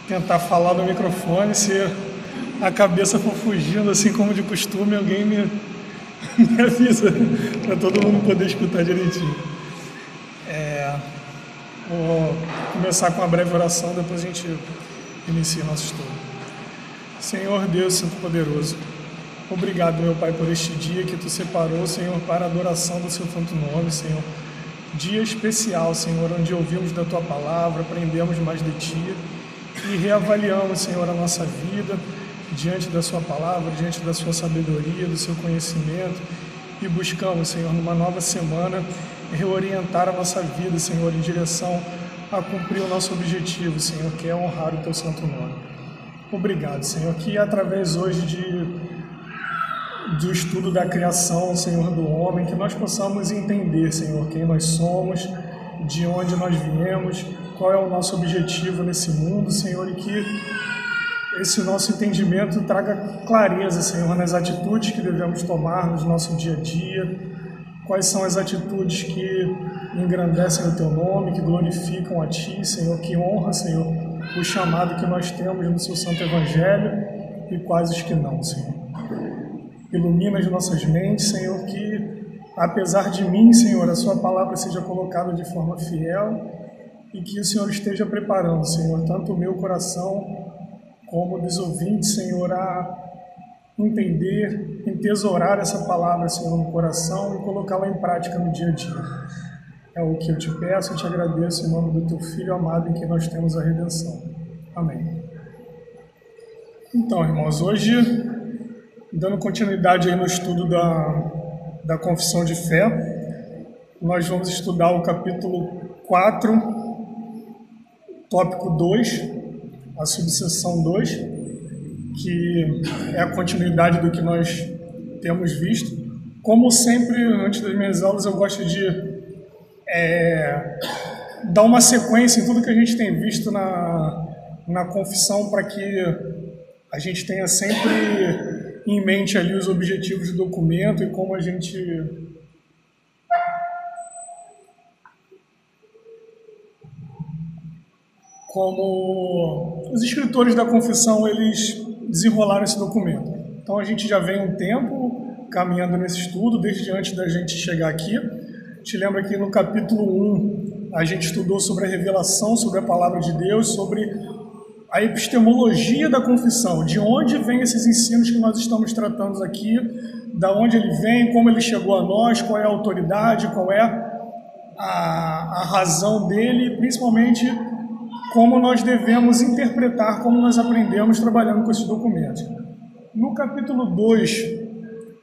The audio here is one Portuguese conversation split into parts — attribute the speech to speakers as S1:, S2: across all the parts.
S1: tentar falar no microfone, se a cabeça for fugindo, assim como de costume, alguém me avisa para todo mundo poder escutar direitinho. Vou começar com uma breve oração, depois a gente inicia o nosso estudo. Senhor Deus Santo Poderoso, obrigado, meu Pai, por este dia que Tu separou, Senhor, para a adoração do Seu santo nome, Senhor. Dia especial, Senhor, onde ouvimos da Tua palavra, aprendemos mais de Ti e reavaliamos, Senhor, a nossa vida diante da Sua palavra, diante da Sua sabedoria, do Seu conhecimento e buscamos, Senhor, numa nova semana, reorientar a nossa vida, Senhor, em direção a cumprir o nosso objetivo, Senhor, que é honrar o Teu santo nome. Obrigado, Senhor, que através hoje do estudo da criação, Senhor, do homem, que nós possamos entender, Senhor, quem nós somos, de onde nós viemos, qual é o nosso objetivo nesse mundo, Senhor, e que esse nosso entendimento traga clareza, Senhor, nas atitudes que devemos tomar no nosso dia a dia, quais são as atitudes que engrandecem o Teu nome, que glorificam a Ti, Senhor, que honra, Senhor, o chamado que nós temos no Seu Santo Evangelho e quais os que não, Senhor. Ilumina as nossas mentes, Senhor, que apesar de mim, Senhor, a Sua palavra seja colocada de forma fiel e que o Senhor esteja preparando, Senhor, tanto o meu coração como dos ouvintes, Senhor, a entender, entesourar essa palavra, Senhor, no coração e colocá-la em prática no dia a dia. É o que eu te peço e te agradeço em nome do Teu Filho amado em que nós temos a redenção. Amém. Então, irmãos, hoje, dando continuidade aí no estudo da Confissão de Fé, nós vamos estudar o capítulo 4, tópico 2, a subseção 2, que é a continuidade do que nós temos visto. Como sempre, antes das minhas aulas, eu gosto de dar uma sequência em tudo que a gente tem visto na confissão, para que a gente tenha sempre em mente ali os objetivos do documento e como a gente como os escritores da confissão eles desenrolaram esse documento. Então a gente já vem um tempo caminhando nesse estudo, desde antes da gente chegar aqui. Te lembra que no capítulo 1 a gente estudou sobre a revelação, sobre a palavra de Deus, sobre a epistemologia da confissão, de onde vêm esses ensinos que nós estamos tratando aqui, da onde ele vem, como ele chegou a nós, qual é a autoridade, qual é a razão dele e principalmente como nós devemos interpretar, como nós aprendemos trabalhando com esses documentos. No capítulo 2,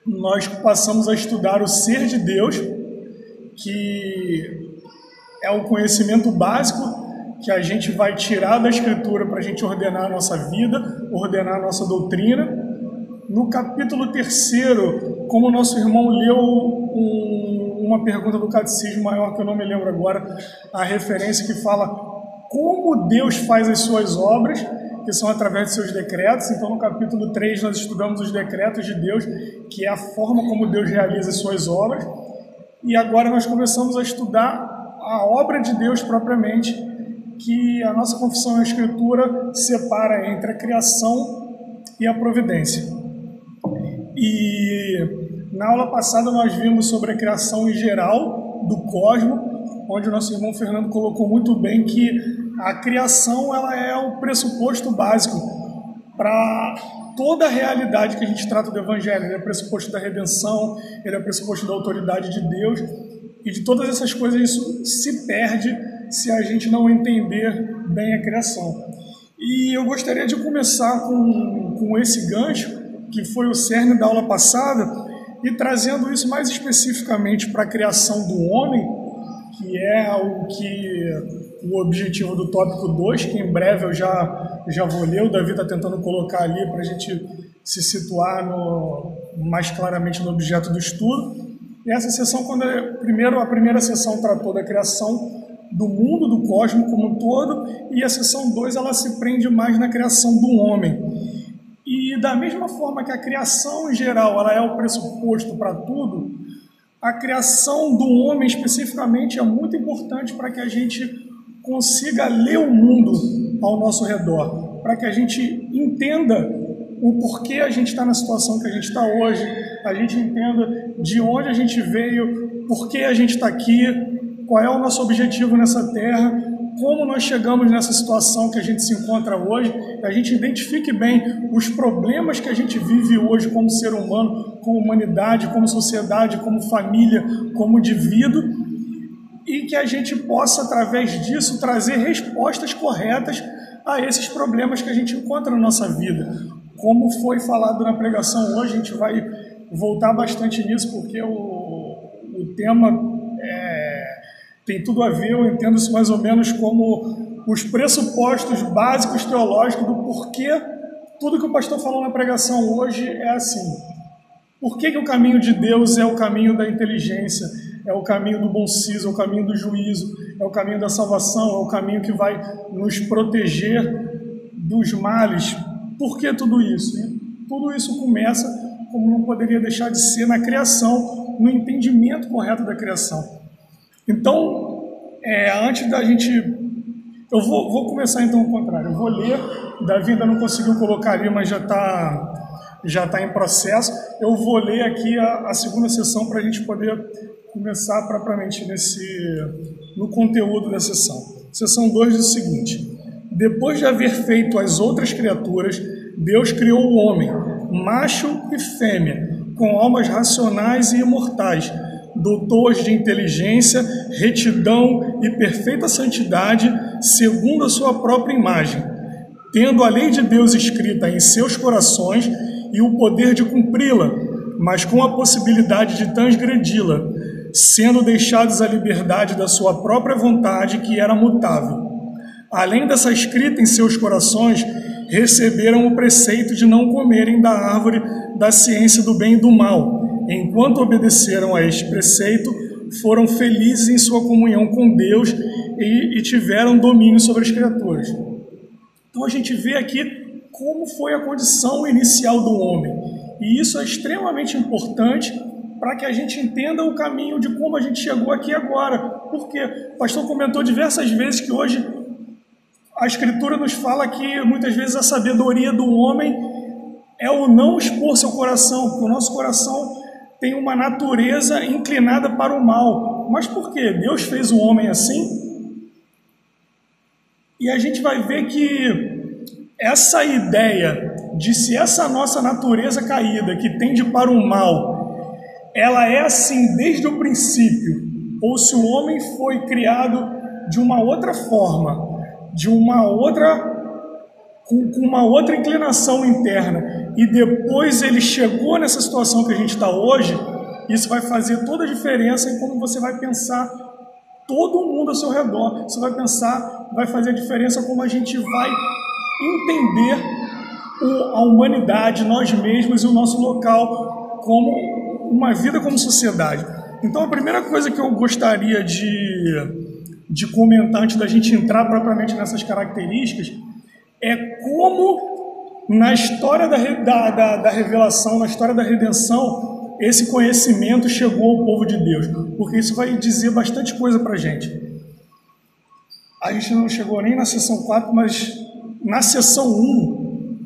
S1: nós passamos a estudar o ser de Deus, que é o conhecimento básico que a gente vai tirar da Escritura para a gente ordenar a nossa vida, ordenar a nossa doutrina. No capítulo 3, como o nosso irmão leu uma pergunta do Catecismo Maior, que eu não me lembro agora, a referência que fala como Deus faz as suas obras, que são através de seus decretos. Então, no capítulo 3, nós estudamos os decretos de Deus, que é a forma como Deus realiza as suas obras. E agora nós começamos a estudar a obra de Deus propriamente, que a nossa confissão e a Escritura separa entre a criação e a providência. E na aula passada nós vimos sobre a criação em geral do cosmos, onde o nosso irmão Fernando colocou muito bem que a criação ela é o pressuposto básico para toda a realidade que a gente trata do Evangelho. Ele é o pressuposto da redenção, ele é o pressuposto da autoridade de Deus, e de todas essas coisas isso se perde se a gente não entender bem a criação. E eu gostaria de começar com esse gancho, que foi o cerne da aula passada, e trazendo isso mais especificamente para a criação do homem, que é o objetivo do tópico 2, que em breve eu já vou ler. O Davi está tentando colocar ali para a gente se situar mais claramente no objeto do estudo. E essa sessão, a primeira sessão tratou da criação do mundo, do cosmos como um todo, e a sessão 2 ela se prende mais na criação do homem. E da mesma forma que a criação em geral ela é o pressuposto para tudo, a criação do homem especificamente é muito importante para que a gente consiga ler o mundo ao nosso redor. para que a gente entenda o porquê a gente está na situação que a gente está hoje, a gente entenda de onde a gente veio, por que a gente está aqui, qual é o nosso objetivo nessa terra, como nós chegamos nessa situação que a gente se encontra hoje, a gente identifique bem os problemas que a gente vive hoje como ser humano, como humanidade, como sociedade, como família, como indivíduo, e que a gente possa, através disso, trazer respostas corretas a esses problemas que a gente encontra na nossa vida. Como foi falado na pregação hoje, a gente vai voltar bastante nisso, porque o tema tem tudo a ver, eu entendo isso mais ou menos como os pressupostos básicos teológicos do porquê tudo que o pastor falou na pregação hoje é assim. Por que o caminho de Deus é o caminho da inteligência, é o caminho do bom siso, é o caminho do juízo, é o caminho da salvação, é o caminho que vai nos proteger dos males? Por que tudo isso? E tudo isso começa, como não poderia deixar de ser, na criação, no entendimento correto da criação. Então, antes da gente... Eu vou começar então ao contrário. Eu vou ler, Davi ainda não conseguiu colocar ali, mas já está em processo. Eu vou ler aqui a segunda sessão para a gente poder começar propriamente no conteúdo da sessão. Sessão 2 diz o seguinte: depois de haver feito as outras criaturas, Deus criou o homem, macho e fêmea, com almas racionais e imortais, dotou-os de inteligência, retidão e perfeita santidade, segundo a sua própria imagem, tendo a lei de Deus escrita em seus corações e o poder de cumpri-la, mas com a possibilidade de transgredi-la, sendo deixados à liberdade da sua própria vontade, que era mutável. Além dessa escrita em seus corações, receberam o preceito de não comerem da árvore da ciência do bem e do mal. Enquanto obedeceram a este preceito, foram felizes em sua comunhão com Deus e tiveram domínio sobre as criaturas. Então a gente vê aqui como foi a condição inicial do homem. E isso é extremamente importante para que a gente entenda o caminho de como a gente chegou aqui agora. Porque o pastor comentou diversas vezes que hoje a Escritura nos fala que muitas vezes a sabedoria do homem é o não expor seu coração, porque o nosso coração tem uma natureza inclinada para o mal. Mas por quê? Deus fez o homem assim? E a gente vai ver que essa ideia de se essa nossa natureza caída, que tende para o mal, ela é assim desde o princípio, ou se o homem foi criado de uma outra forma, com uma outra inclinação interna, e depois ele chegou nessa situação que a gente está hoje, isso vai fazer toda a diferença em como você vai pensar todo mundo ao seu redor. Você vai pensar, vai fazer a diferença como a gente vai entender a humanidade, nós mesmos e o nosso local como uma vida como sociedade. Então a primeira coisa que eu gostaria de comentar antes da gente entrar propriamente nessas características é como na história da revelação, na história da redenção, esse conhecimento chegou ao povo de Deus, porque isso vai dizer bastante coisa para a gente. A gente não chegou nem na sessão 4, mas na sessão 1,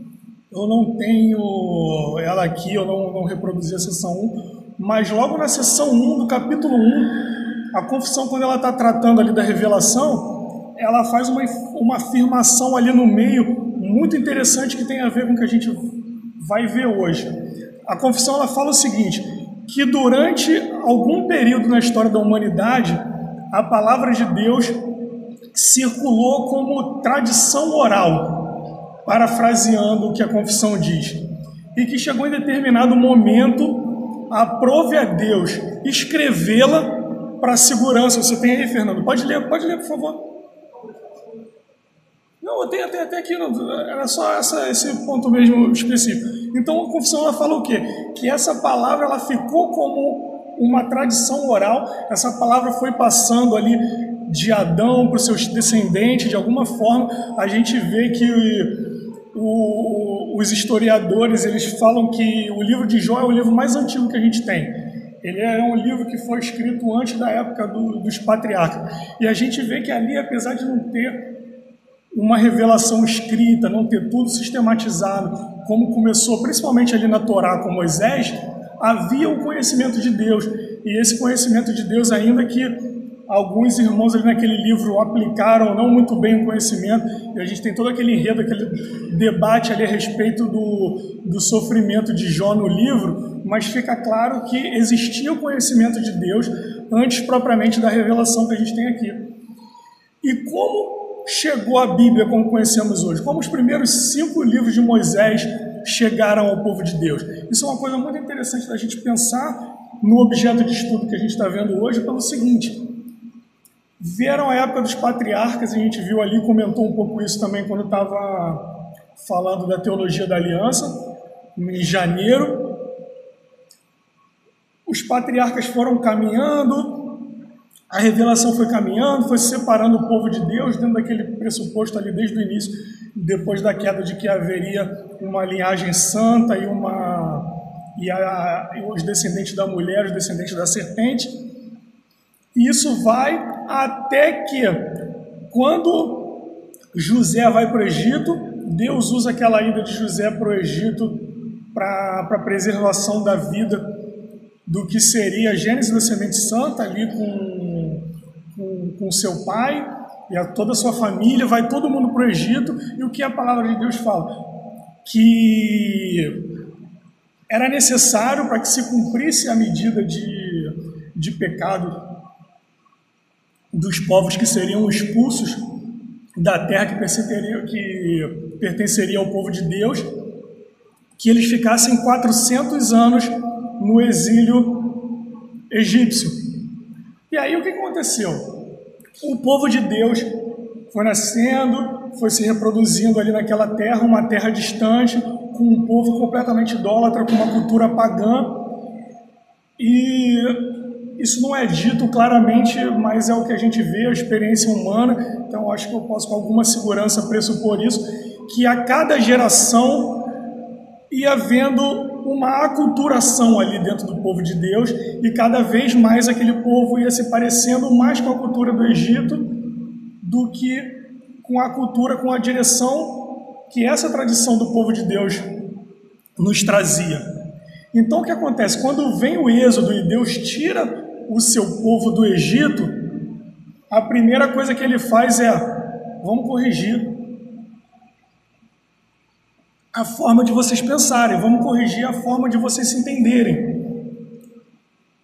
S1: eu não tenho ela aqui, eu não reproduzi a sessão 1, mas logo na sessão 1 do capítulo 1, a confissão, quando ela está tratando ali da revelação, ela faz uma afirmação ali no meio muito interessante que tem a ver com o que a gente vai ver hoje. A confissão ela fala o seguinte, que durante algum período na história da humanidade, a palavra de Deus circulou como tradição oral, parafraseando o que a confissão diz, e que chegou em determinado momento, aprove a Deus escrevê-la para segurança. Você tem aí, Fernando? Pode ler, por favor. Não, eu tenho até aqui, não, era só esse ponto mesmo específico. Então a confissão ela fala o quê? Que essa palavra ela ficou como uma tradição oral, essa palavra foi passando ali de Adão para os seus descendentes, de alguma forma. A gente vê que os historiadores eles falam que o livro de Jó é o livro mais antigo que a gente tem. Ele é um livro que foi escrito antes da época dos patriarcas. E a gente vê que ali, apesar de não ter uma revelação escrita, não ter tudo sistematizado, como começou principalmente ali na Torá com Moisés, havia o conhecimento de Deus. E esse conhecimento de Deus, ainda que alguns irmãos ali naquele livro aplicaram não muito bem o conhecimento, e a gente tem todo aquele enredo, aquele debate ali a respeito do sofrimento de Jó no livro, mas fica claro que existia o conhecimento de Deus antes propriamente da revelação que a gente tem aqui. E como chegou a Bíblia como conhecemos hoje? Como os primeiros 5 livros de Moisés chegaram ao povo de Deus? Isso é uma coisa muito interessante da gente pensar no objeto de estudo que a gente está vendo hoje, pelo seguinte: vieram a época dos patriarcas, a gente viu ali, comentou um pouco isso também quando estava falando da teologia da aliança, em janeiro. Os patriarcas foram caminhando, a revelação foi caminhando, foi separando o povo de Deus dentro daquele pressuposto ali desde o início, depois da queda, de que haveria uma linhagem santa e os descendentes da mulher, os descendentes da serpente. E isso vai até que, quando José vai para o Egito, Deus usa aquela ida de José para o Egito para a preservação da vida do que seria a gênese da semente santa, ali com seu pai e toda a sua família, vai todo mundo para o Egito. E o que a palavra de Deus fala? Que era necessário, para que se cumprisse a medida de pecado dos povos que seriam expulsos da terra que pertenceria ao povo de Deus, que eles ficassem 400 anos no exílio egípcio. E aí o que aconteceu? O povo de Deus foi nascendo, foi se reproduzindo ali naquela terra, uma terra distante, com um povo completamente idólatra, com uma cultura pagã. E isso não é dito claramente, mas é o que a gente vê, a experiência humana. Então acho que eu posso com alguma segurança pressupor isso, que a cada geração ia havendo uma aculturação ali dentro do povo de Deus, e cada vez mais aquele povo ia se parecendo mais com a cultura do Egito do que com a cultura, com a direção que essa tradição do povo de Deus nos trazia. Então o que acontece? Quando vem o êxodo e Deus tira o seu povo do Egito, a primeira coisa que ele faz é: vamos corrigir a forma de vocês pensarem, vamos corrigir a forma de vocês se entenderem.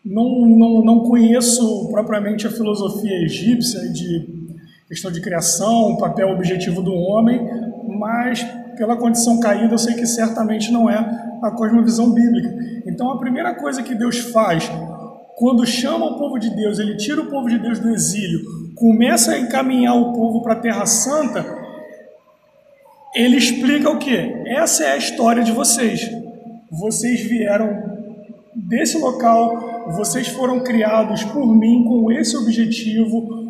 S1: Não conheço propriamente a filosofia egípcia de questão de criação, o papel objetivo do homem, mas pela condição caída eu sei que certamente não é a cosmovisão bíblica. Então a primeira coisa que Deus faz, quando chama o povo de Deus, ele tira o povo de Deus do exílio, começa a encaminhar o povo para a Terra Santa, ele explica o quê? Essa é a história de vocês. Vocês vieram desse local, vocês foram criados por mim com esse objetivo,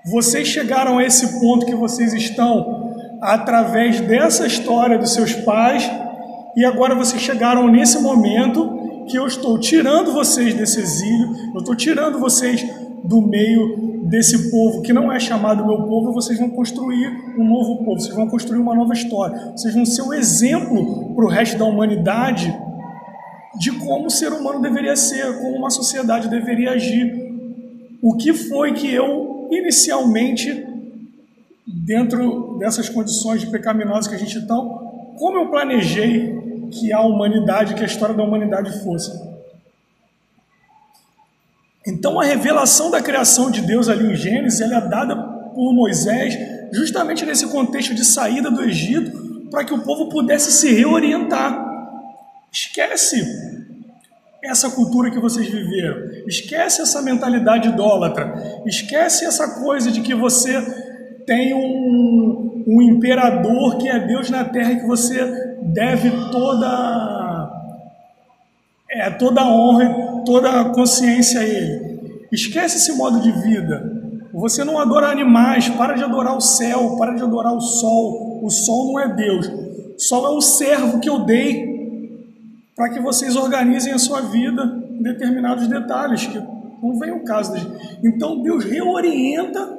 S1: vocês chegaram a esse ponto que vocês estão através dessa história dos seus pais, e agora vocês chegaram nesse momento que eu estou tirando vocês desse exílio, eu estou tirando vocês do meio desse povo que não é chamado meu povo, vocês vão construir um novo povo, vocês vão construir uma nova história, vocês vão ser um exemplo para o resto da humanidade de como o ser humano deveria ser, como uma sociedade deveria agir. O que foi que eu, inicialmente, dentro dessas condições de pecaminosa que a gente está, como eu planejei que a humanidade, que a história da humanidade fosse. Então a revelação da criação de Deus ali em Gênesis, ela é dada por Moisés justamente nesse contexto de saída do Egito, para que o povo pudesse se reorientar. Esquece essa cultura que vocês viveram, esquece essa mentalidade idólatra, esquece essa coisa de que você tem um imperador que é Deus na terra e que você deve toda a honra, toda a consciência a ele. Esquece esse modo de vida. Você não adora animais, para de adorar o céu, para de adorar o sol. O sol não é Deus. O sol é o servo que eu dei para que vocês organizem a sua vida em determinados detalhes, que não vem o caso. Então Deus reorienta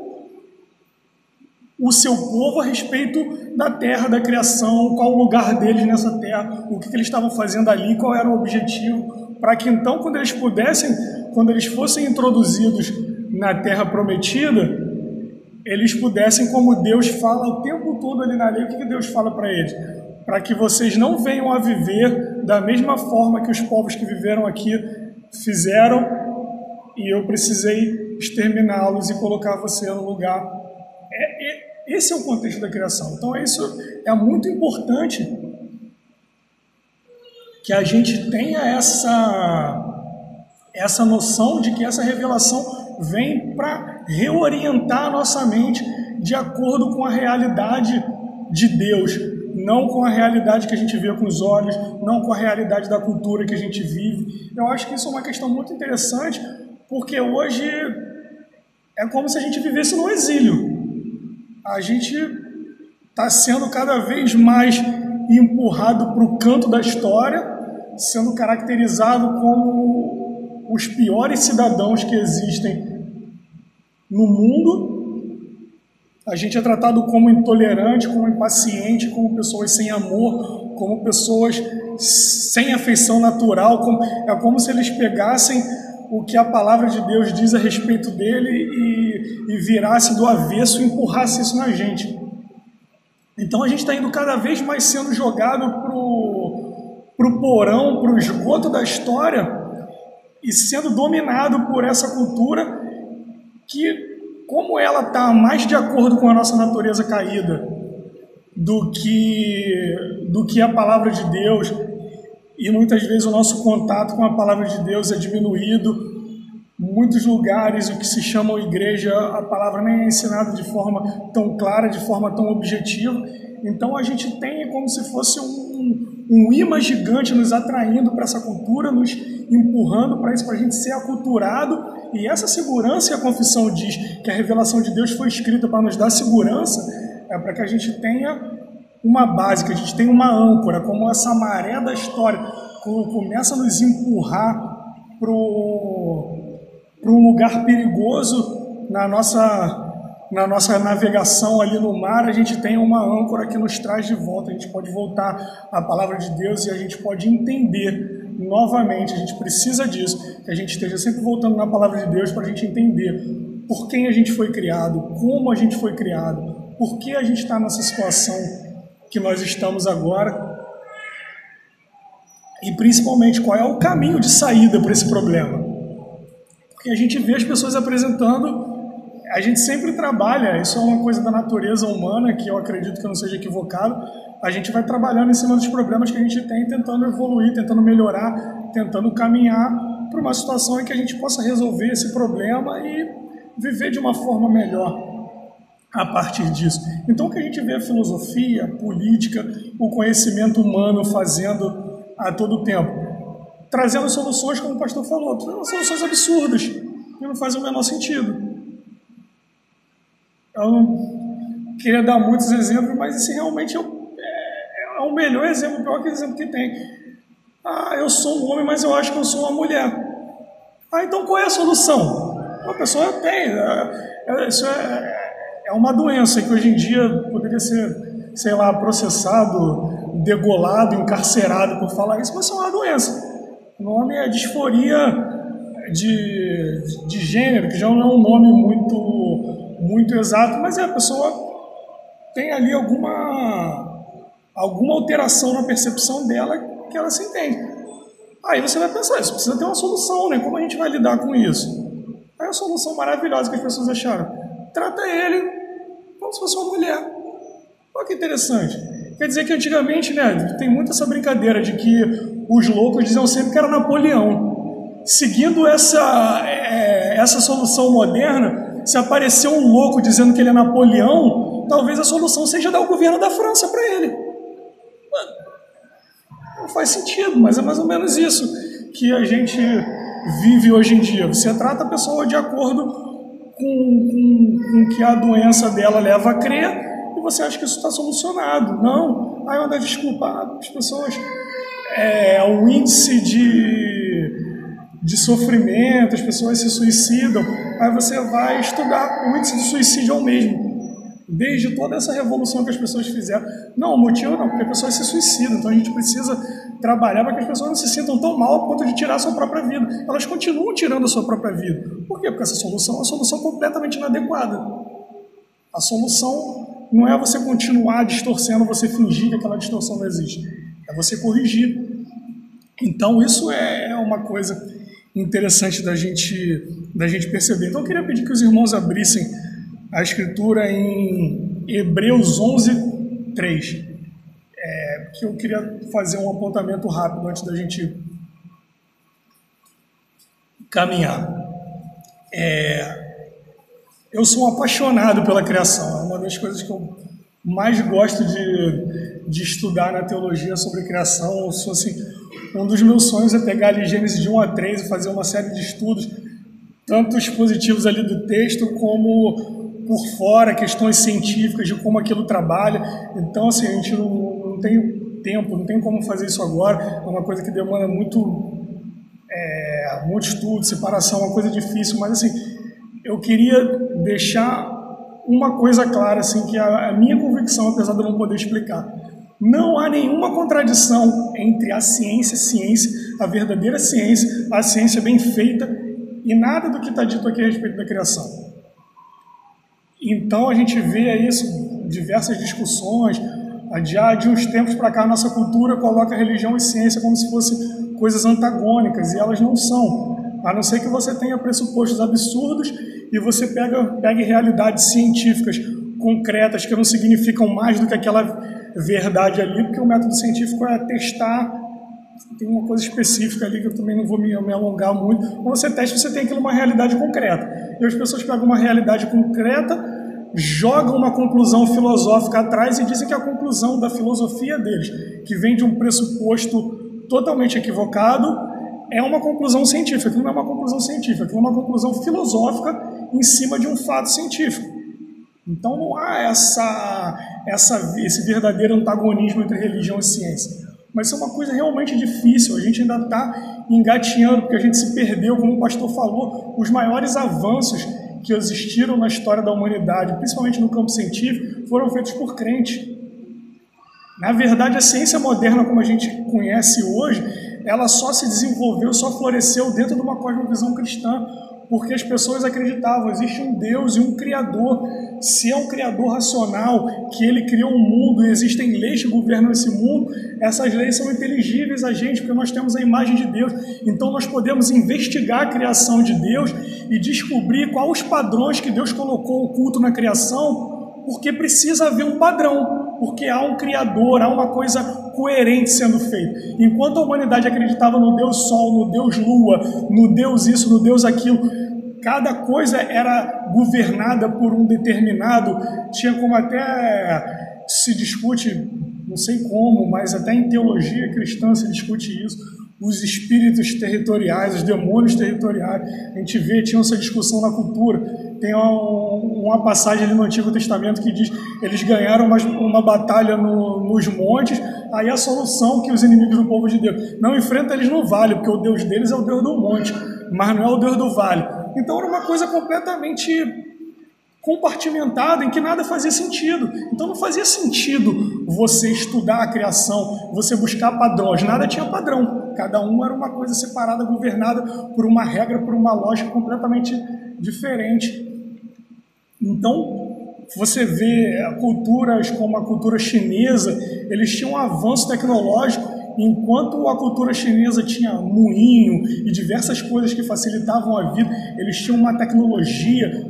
S1: o seu povo a respeito da terra, da criação, qual o lugar deles nessa terra, o que eles estavam fazendo ali, qual era o objetivo, para que então, quando eles fossem introduzidos na terra prometida, eles pudessem, como Deus fala o tempo todo ali na lei, o que Deus fala para eles? Para que vocês não venham a viver da mesma forma que os povos que viveram aqui fizeram, e eu precisei exterminá-los e colocar você no lugar. Esse é o contexto da criação. Então isso é muito importante que a gente tenha essa noção de que essa revelação vem para reorientar a nossa mente de acordo com a realidade de Deus, não com a realidade que a gente vê com os olhos, não com a realidade da cultura que a gente vive. Eu acho que isso é uma questão muito interessante, porque hoje é como se a gente vivesse no exílio. A gente está sendo cada vez mais empurrado para o canto da história, sendo caracterizado como os piores cidadãos que existem no mundo. A gente é tratado como intolerante, como impaciente, como pessoas sem amor, como pessoas sem afeição natural. É como se eles pegassem o que a palavra de Deus diz a respeito dele e virasse do avesso e empurrasse isso na gente. Então a gente está indo cada vez mais sendo jogado para o porão, para o esgoto da história e sendo dominado por essa cultura que, como ela está mais de acordo com a nossa natureza caída do que a palavra de Deus, e muitas vezes o nosso contato com a palavra de Deus é diminuído. Muitos lugares, o que se chama igreja, a palavra nem é ensinada de forma tão clara, de forma tão objetiva. Então a gente tem como se fosse um imã gigante nos atraindo para essa cultura, nos empurrando para isso, para a gente ser aculturado. E essa segurança, e a confissão diz que a revelação de Deus foi escrita para nos dar segurança, para que a gente tenha uma base, que a gente tenha uma âncora, como essa maré da história, quando começa a nos empurrar para um lugar perigoso na nossa navegação ali no mar, a gente tem uma âncora que nos traz de volta. A gente pode voltar à palavra de Deus e a gente pode entender novamente. A gente precisa disso, que a gente esteja sempre voltando na palavra de Deus para a gente entender por quem a gente foi criado, como a gente foi criado, por que a gente está nessa situação que nós estamos agora e principalmente qual é o caminho de saída para esse problema. Porque a gente vê as pessoas apresentando, a gente sempre trabalha, isso é uma coisa da natureza humana, que eu acredito que eu não seja equivocado, a gente vai trabalhando em cima dos problemas que a gente tem, tentando evoluir, tentando melhorar, tentando caminhar para uma situação em que a gente possa resolver esse problema e viver de uma forma melhor a partir disso. Então o que a gente vê a filosofia, a política, o conhecimento humano fazendo a todo tempo, trazendo soluções, como o pastor falou, trazendo soluções absurdas, que não fazem o menor sentido. Eu não queria dar muitos exemplos, mas esse realmente é o melhor exemplo, o pior exemplo que tem. Eu sou um homem, mas eu acho que eu sou uma mulher. Então qual é a solução? A pessoa tem. Isso é uma doença que hoje em dia poderia ser, sei lá, processado, degolado, encarcerado por falar isso, mas isso é uma doença. O nome é disforia de gênero, que já não é um nome muito exato, mas a pessoa tem ali alguma alteração na percepção dela que ela se entende. Aí você vai pensar, isso precisa ter uma solução, né? Como a gente vai lidar com isso? Aí a solução maravilhosa que as pessoas acharam: trata ele como se fosse uma mulher. Olha que interessante. Quer dizer que antigamente, né, tem muito essa brincadeira de que os loucos diziam sempre que era Napoleão. Seguindo essa solução moderna, se aparecer um louco dizendo que ele é Napoleão, talvez a solução seja dar o governo da França para ele. Mano, não faz sentido, mas é mais ou menos isso que a gente vive hoje em dia. Você trata a pessoa de acordo com o que a doença dela leva a crer, e você acha que isso está solucionado. Não. Aí eu ando desculpa, as pessoas... o índice de sofrimento, as pessoas se suicidam, aí você vai estudar, o índice de suicídio é o mesmo. Desde toda essa revolução que as pessoas fizeram. Não, o motivo não, porque as pessoas se suicidam. Então a gente precisa trabalhar para que as pessoas não se sintam tão mal a ponto de tirar a sua própria vida. Elas continuam tirando a sua própria vida. Por quê? Porque essa solução é uma solução completamente inadequada. A solução não é você continuar distorcendo, você fingir que aquela distorção não existe. É você corrigir. Então isso é uma coisa interessante da gente perceber. Então eu queria pedir que os irmãos abrissem a escritura em Hebreus 11, 3. Que eu queria fazer um apontamento rápido antes da gente caminhar. Eu sou um apaixonado pela criação. É uma das coisas que eu mais gosto de estudar na teologia sobre criação. Eu sou, assim, um dos meus sonhos é pegar ali Gênesis de 1 a 3 e fazer uma série de estudos, tanto expositivos ali do texto, como por fora, questões científicas de como aquilo trabalha. Então, assim, a gente não tem tempo, não tem como fazer isso agora. É uma coisa que demanda muito estudo, separação, uma coisa difícil. Mas, assim, eu queria deixar uma coisa clara, assim, que a minha convicção, apesar de eu não poder explicar, não há nenhuma contradição entre a ciência, a verdadeira ciência, a ciência bem feita, e nada do que está dito aqui a respeito da criação. Então a gente vê isso, diversas discussões. Já de uns tempos para cá, a nossa cultura coloca religião e ciência como se fossem coisas antagônicas, e elas não são. A não ser que você tenha pressupostos absurdos e você pegue realidades científicas concretas que não significam mais do que aquela verdade ali, porque o método científico é testar. Tem uma coisa específica ali que eu também não vou me alongar muito. Quando você testa, você tem aquilo uma realidade concreta. E as pessoas pegam uma realidade concreta, jogam uma conclusão filosófica atrás e dizem que a conclusão da filosofia deles, que vem de um pressuposto totalmente equivocado, é uma conclusão científica. Aquilo não é uma conclusão científica, aquilo é uma conclusão filosófica em cima de um fato científico. Então não há esse verdadeiro antagonismo entre religião e ciência. Mas isso é uma coisa realmente difícil. A gente ainda está engatinhando, porque a gente se perdeu, como o pastor falou. Os maiores avanços que existiram na história da humanidade, principalmente no campo científico, foram feitos por crentes. Na verdade, a ciência moderna, como a gente conhece hoje, ela só se desenvolveu, só floresceu dentro de uma cosmovisão cristã, porque as pessoas acreditavam, existe um Deus e um Criador. Se é um Criador racional, que Ele criou um mundo e existem leis que governam esse mundo, essas leis são inteligíveis a gente, porque nós temos a imagem de Deus. Então nós podemos investigar a criação de Deus e descobrir quais os padrões que Deus colocou oculto na criação, porque precisa haver um padrão, porque há um Criador, há uma coisa coerente sendo feita. Enquanto a humanidade acreditava no Deus Sol, no Deus Lua, no Deus isso, no Deus aquilo, cada coisa era governada por um determinado, tinha como até se discute, não sei como, mas até em teologia cristã se discute isso, os espíritos territoriais, os demônios territoriais. A gente vê, tinha essa discussão na cultura. Tem uma passagem ali no Antigo Testamento que diz que eles ganharam uma batalha nos montes, aí a solução que os inimigos do povo de Deus não enfrentam eles no vale, porque o Deus deles é o Deus do monte, mas não é o Deus do vale. Então era uma coisa completamente compartimentada, em que nada fazia sentido. Então não fazia sentido você estudar a criação, você buscar padrões, nada tinha padrão. Cada um era uma coisa separada, governada por uma regra, por uma lógica completamente diferente. Então, você vê culturas como a cultura chinesa, eles tinham um avanço tecnológico, enquanto a cultura chinesa tinha moinho e diversas coisas que facilitavam a vida, eles tinham uma tecnologia,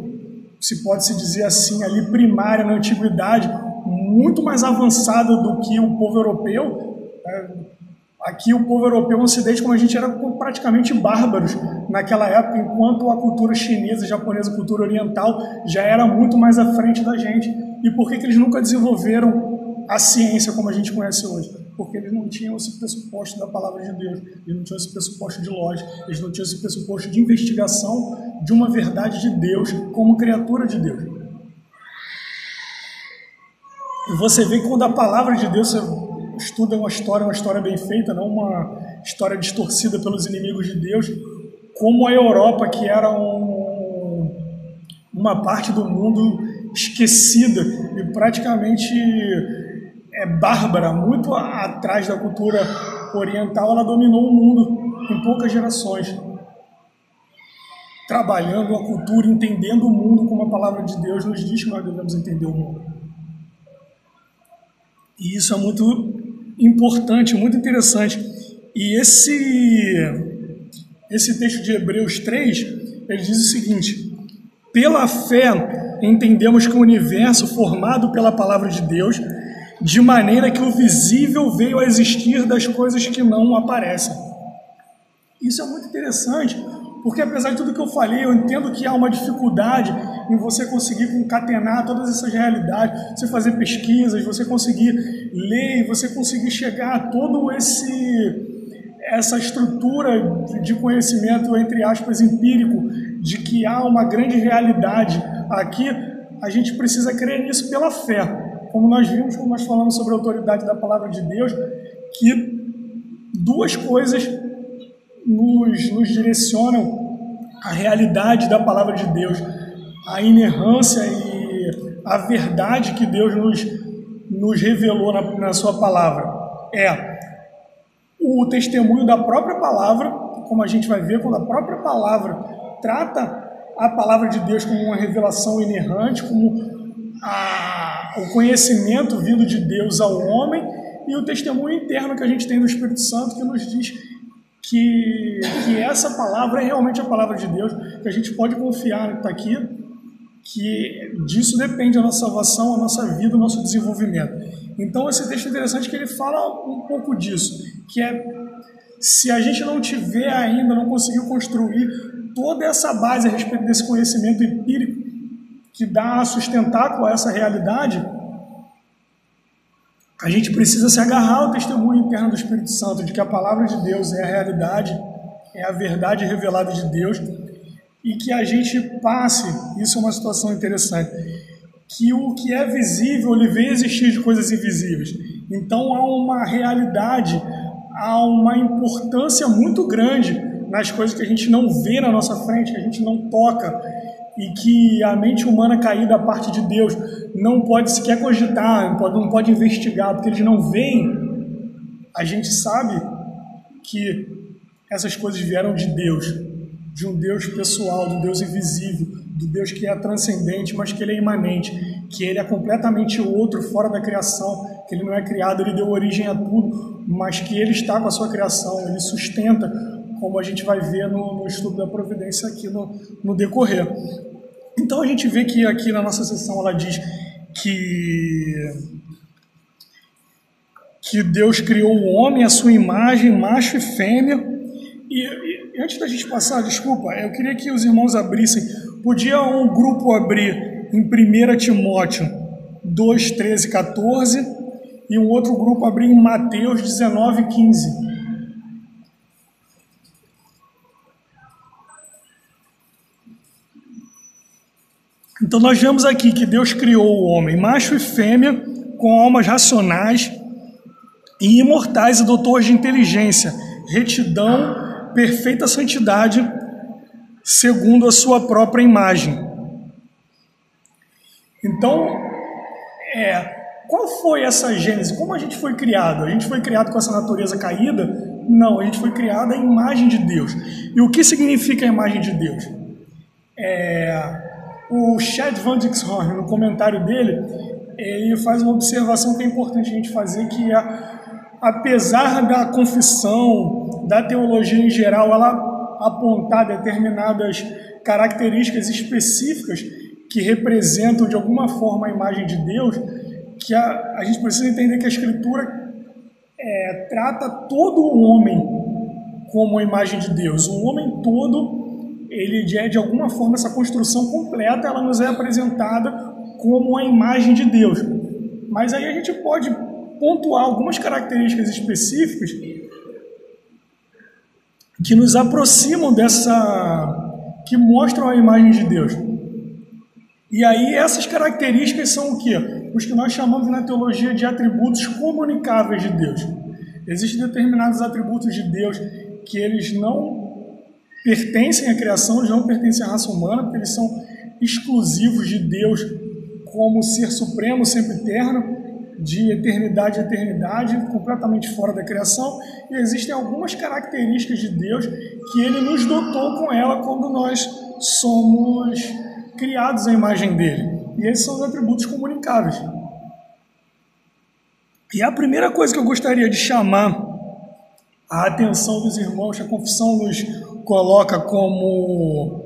S1: se pode-se dizer assim, ali primária na antiguidade, muito mais avançada do que o povo europeu. Aqui o povo europeu no Ocidente, como a gente era praticamente bárbaros naquela época, enquanto a cultura chinesa, japonesa, a cultura oriental já era muito mais à frente da gente. E por que eles nunca desenvolveram a ciência como a gente conhece hoje? Porque eles não tinham esse pressuposto da palavra de Deus, eles não tinham esse pressuposto de lógica, eles não tinham esse pressuposto de investigação de uma verdade de Deus como criatura de Deus. E você vê que quando a palavra de Deus estuda uma história bem feita, não uma história distorcida pelos inimigos de Deus, como a Europa, que era uma parte do mundo esquecida e praticamente bárbara, muito atrás da cultura oriental. Ela dominou o mundo em poucas gerações, trabalhando a cultura, entendendo o mundo como a palavra de Deus nos diz que nós devemos entender o mundo. E isso é muito importante, muito interessante. E esse texto de Hebreus 3, ele diz o seguinte: pela fé entendemos que o universo formado pela palavra de Deus, de maneira que o visível veio a existir das coisas que não aparecem. Isso é muito interessante, porque apesar de tudo que eu falei, eu entendo que há uma dificuldade em você conseguir concatenar todas essas realidades, você fazer pesquisas, você conseguir ler, você conseguir chegar a todo essa estrutura de conhecimento, entre aspas, empírico, de que há uma grande realidade aqui. A gente precisa crer nisso pela fé. Como nós vimos, quando nós falamos sobre a autoridade da palavra de Deus, que duas coisas nos direcionam à realidade da palavra de Deus, a inerrância e a verdade que Deus nos revelou na sua palavra. O testemunho da própria palavra, como a gente vai ver, quando a própria palavra trata a palavra de Deus como uma revelação inerrante, como o conhecimento vindo de Deus ao homem, e o testemunho interno que a gente tem do Espírito Santo, que nos diz que essa palavra é realmente a palavra de Deus, que a gente pode confiar no que está aqui, que disso depende a nossa salvação, a nossa vida, o nosso desenvolvimento. Então esse texto é interessante, que ele fala um pouco disso, que se a gente não tiver ainda, não conseguiu construir toda essa base a respeito desse conhecimento empírico que dá a sustentar com essa realidade, a gente precisa se agarrar ao testemunho interno do Espírito Santo, de que a palavra de Deus é a realidade, é a verdade revelada de Deus, e que a gente passe, isso é uma situação interessante, que o que é visível, ele vem existir de coisas invisíveis. Então há uma realidade, há uma importância muito grande nas coisas que a gente não vê na nossa frente, que a gente não toca, e que a mente humana caída, a parte de Deus, não pode sequer cogitar, não pode investigar, porque eles não veem. A gente sabe que essas coisas vieram de Deus, de um Deus pessoal, do Deus invisível, do Deus que é transcendente, mas que ele é imanente, que ele é completamente outro, fora da criação, que ele não é criado, ele deu origem a tudo, mas que ele está com a sua criação, ele sustenta, como a gente vai ver no estudo da providência aqui no decorrer. Então a gente vê que aqui na nossa sessão ela diz que Deus criou o homem à sua imagem, macho e fêmea. E antes da gente passar, desculpa, eu queria que os irmãos abrissem. Podia um grupo abrir em 1 Timóteo 2, 13 e 14 e um outro grupo abrir em Mateus 19, 15. Então nós vemos aqui que Deus criou o homem, macho e fêmea, com almas racionais e imortais e doutores de inteligência, retidão, perfeita santidade, segundo a sua própria imagem. Então, qual foi essa gênese? Como a gente foi criado? A gente foi criado com essa natureza caída? Não, a gente foi criado à imagem de Deus. E o que significa a imagem de Deus? O Chad Van Dixhorn, no comentário dele, ele faz uma observação que é importante a gente fazer, que apesar da confissão, da teologia em geral, ela apontar determinadas características específicas que representam de alguma forma a imagem de Deus, que a gente precisa entender que a Escritura trata todo o homem como a imagem de Deus. O homem todo, ele é de alguma forma, essa construção completa, ela nos é apresentada como a imagem de Deus. Mas aí a gente pode pontuar algumas características específicas que nos aproximam que mostram a imagem de Deus. E aí essas características são o quê? Os que nós chamamos na teologia de atributos comunicáveis de Deus. Existem determinados atributos de Deus que eles não pertencem à criação, eles não pertencem à raça humana, porque eles são exclusivos de Deus como ser supremo, sempre eterno, de eternidade a eternidade, completamente fora da criação, e existem algumas características de Deus que Ele nos dotou com ela quando nós somos criados à imagem dele. E esses são os atributos comunicáveis. E a primeira coisa que eu gostaria de chamar a atenção dos irmãos, que a confissão nos coloca como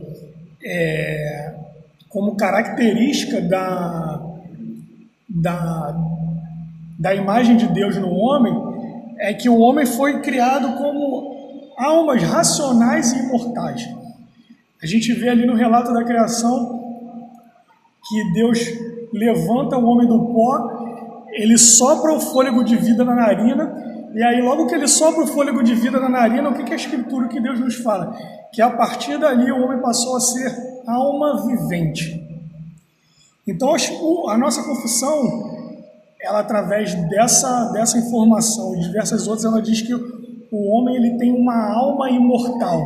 S1: característica da imagem de Deus no homem, é que o homem foi criado como almas racionais e imortais. A gente vê ali no relato da criação que Deus levanta o homem do pó, ele sopra o fôlego de vida na narina, e aí logo que ele sopra o fôlego de vida na narina, o que é a Escritura, o que Deus nos fala? Que a partir dali o homem passou a ser alma vivente. Então a nossa confissão, ela através dessa informação e diversas outras, ela diz que o homem ele tem uma alma imortal.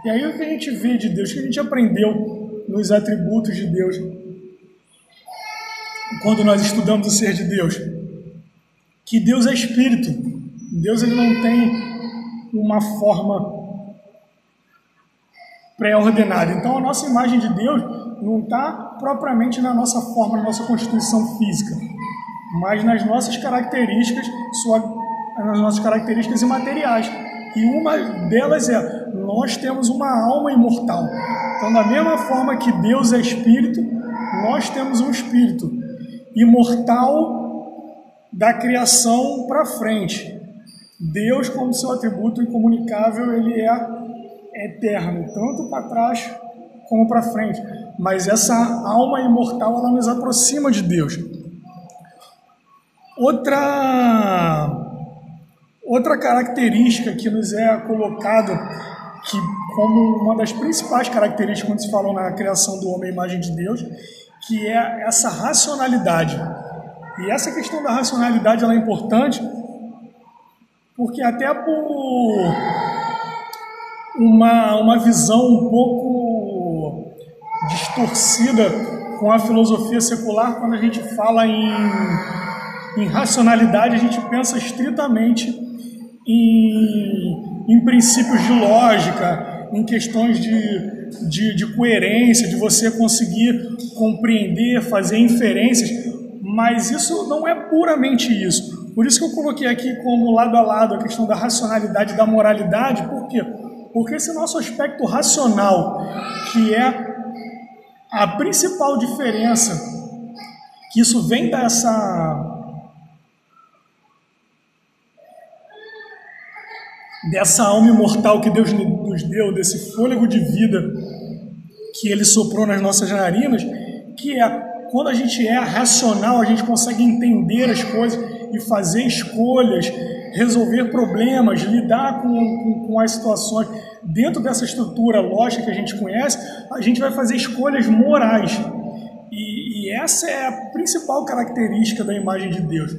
S1: E aí o que a gente vê de Deus, o que a gente aprendeu nos atributos de Deus, quando nós estudamos o ser de Deus, que Deus é espírito. Deus ele não tem uma forma pré-ordenada. Então a nossa imagem de Deus não está propriamente na nossa forma, na nossa constituição física, mas nas nossas características, imateriais. E uma delas é, nós temos uma alma imortal. Então, da mesma forma que Deus é espírito, nós temos um espírito imortal da criação para frente. Deus, como seu atributo incomunicável, ele é eterno, tanto para trás como para frente. Mas essa alma imortal, ela nos aproxima de Deus. Outra característica que nos é colocada como uma das principais características quando se falou na criação do homem à imagem de Deus, que é essa racionalidade. E essa questão da racionalidade ela é importante porque até por uma visão um pouco distorcida com a filosofia secular, quando a gente fala em racionalidade, a gente pensa estritamente em princípios de lógica, em questões de coerência, de você conseguir compreender, fazer inferências, mas isso não é puramente isso. Por isso que eu coloquei aqui como lado a lado a questão da racionalidade e da moralidade. Por quê? Porque esse nosso aspecto racional, que é a principal diferença, que isso vem dessa alma imortal que Deus nos deu, desse fôlego de vida que Ele soprou nas nossas narinas, que é, quando a gente é racional, a gente consegue entender as coisas e fazer escolhas, resolver problemas, lidar com as situações. Dentro dessa estrutura lógica que a gente conhece, a gente vai fazer escolhas morais. E essa é a principal característica da imagem de Deus.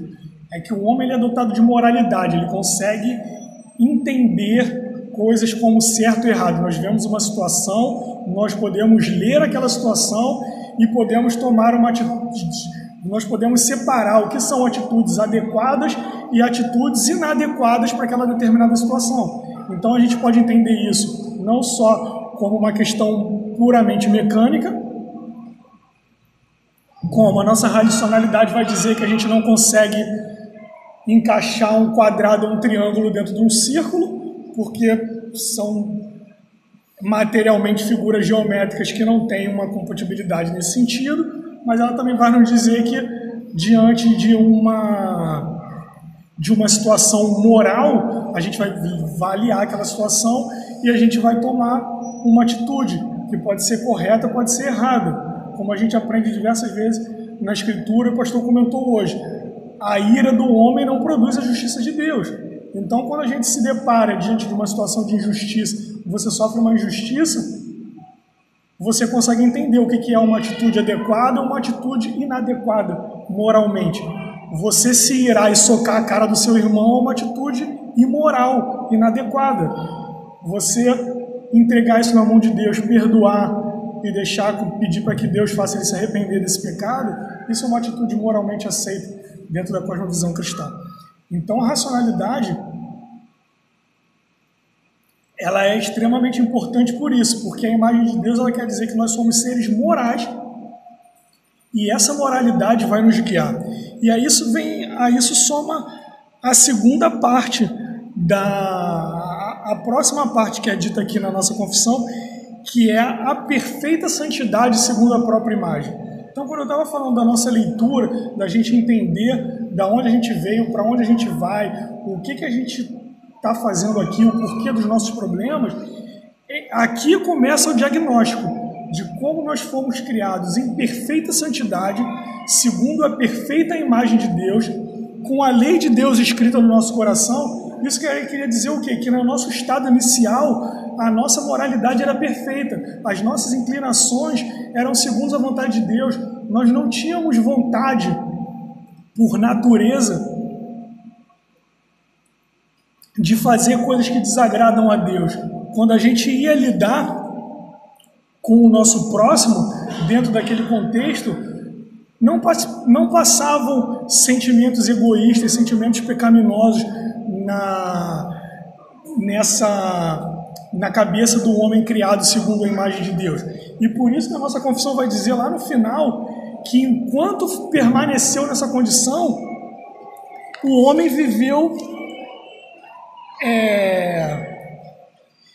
S1: É que o homem ele é dotado de moralidade, ele consegue entender coisas como certo e errado. Nós vemos uma situação, nós podemos ler aquela situação e podemos tomar uma atitude. Nós podemos separar o que são atitudes adequadas e atitudes inadequadas para aquela determinada situação. Então a gente pode entender isso não só como uma questão puramente mecânica, como a nossa racionalidade vai dizer que a gente não consegue encaixar um quadrado ou um triângulo dentro de um círculo, porque são materialmente figuras geométricas que não têm uma compatibilidade nesse sentido, mas ela também vai nos dizer que diante de uma situação moral, a gente vai avaliar aquela situação e a gente vai tomar uma atitude que pode ser correta, pode ser errada, como a gente aprende diversas vezes na Escritura, o pastor comentou hoje. A ira do homem não produz a justiça de Deus. Então, quando a gente se depara diante de uma situação de injustiça, você sofre uma injustiça, você consegue entender o que é uma atitude adequada ou uma atitude inadequada moralmente. Você se irar e socar a cara do seu irmão é uma atitude imoral, inadequada. Você entregar isso na mão de Deus, perdoar e pedir para que Deus faça ele se arrepender desse pecado, Isso é uma atitude moralmente aceita dentro da cosmovisão cristã. Então, a racionalidade, ela é extremamente importante por isso, porque a imagem de Deus, ela quer dizer que nós somos seres morais, e essa moralidade vai nos guiar. E a isso soma a segunda parte a próxima parte que é dita aqui na nossa confissão, que é a perfeita santidade segundo a própria imagem. Então, quando eu estava falando da nossa leitura, da gente entender da onde a gente veio, para onde a gente vai, o que a gente está fazendo aqui, o porquê dos nossos problemas, aqui começa o diagnóstico de como nós fomos criados em perfeita santidade, segundo a perfeita imagem de Deus, com a lei de Deus escrita no nosso coração. Isso queria dizer o quê? Que no nosso estado inicial, a nossa moralidade era perfeita, as nossas inclinações eram segundo a vontade de Deus, nós não tínhamos vontade, por natureza, de fazer coisas que desagradam a Deus. Quando a gente ia lidar com o nosso próximo, dentro daquele contexto, não passavam sentimentos egoístas, sentimentos pecaminosos na cabeça do homem criado segundo a imagem de Deus. E por isso que a nossa confissão vai dizer lá no final que enquanto permaneceu nessa condição, o homem viveu,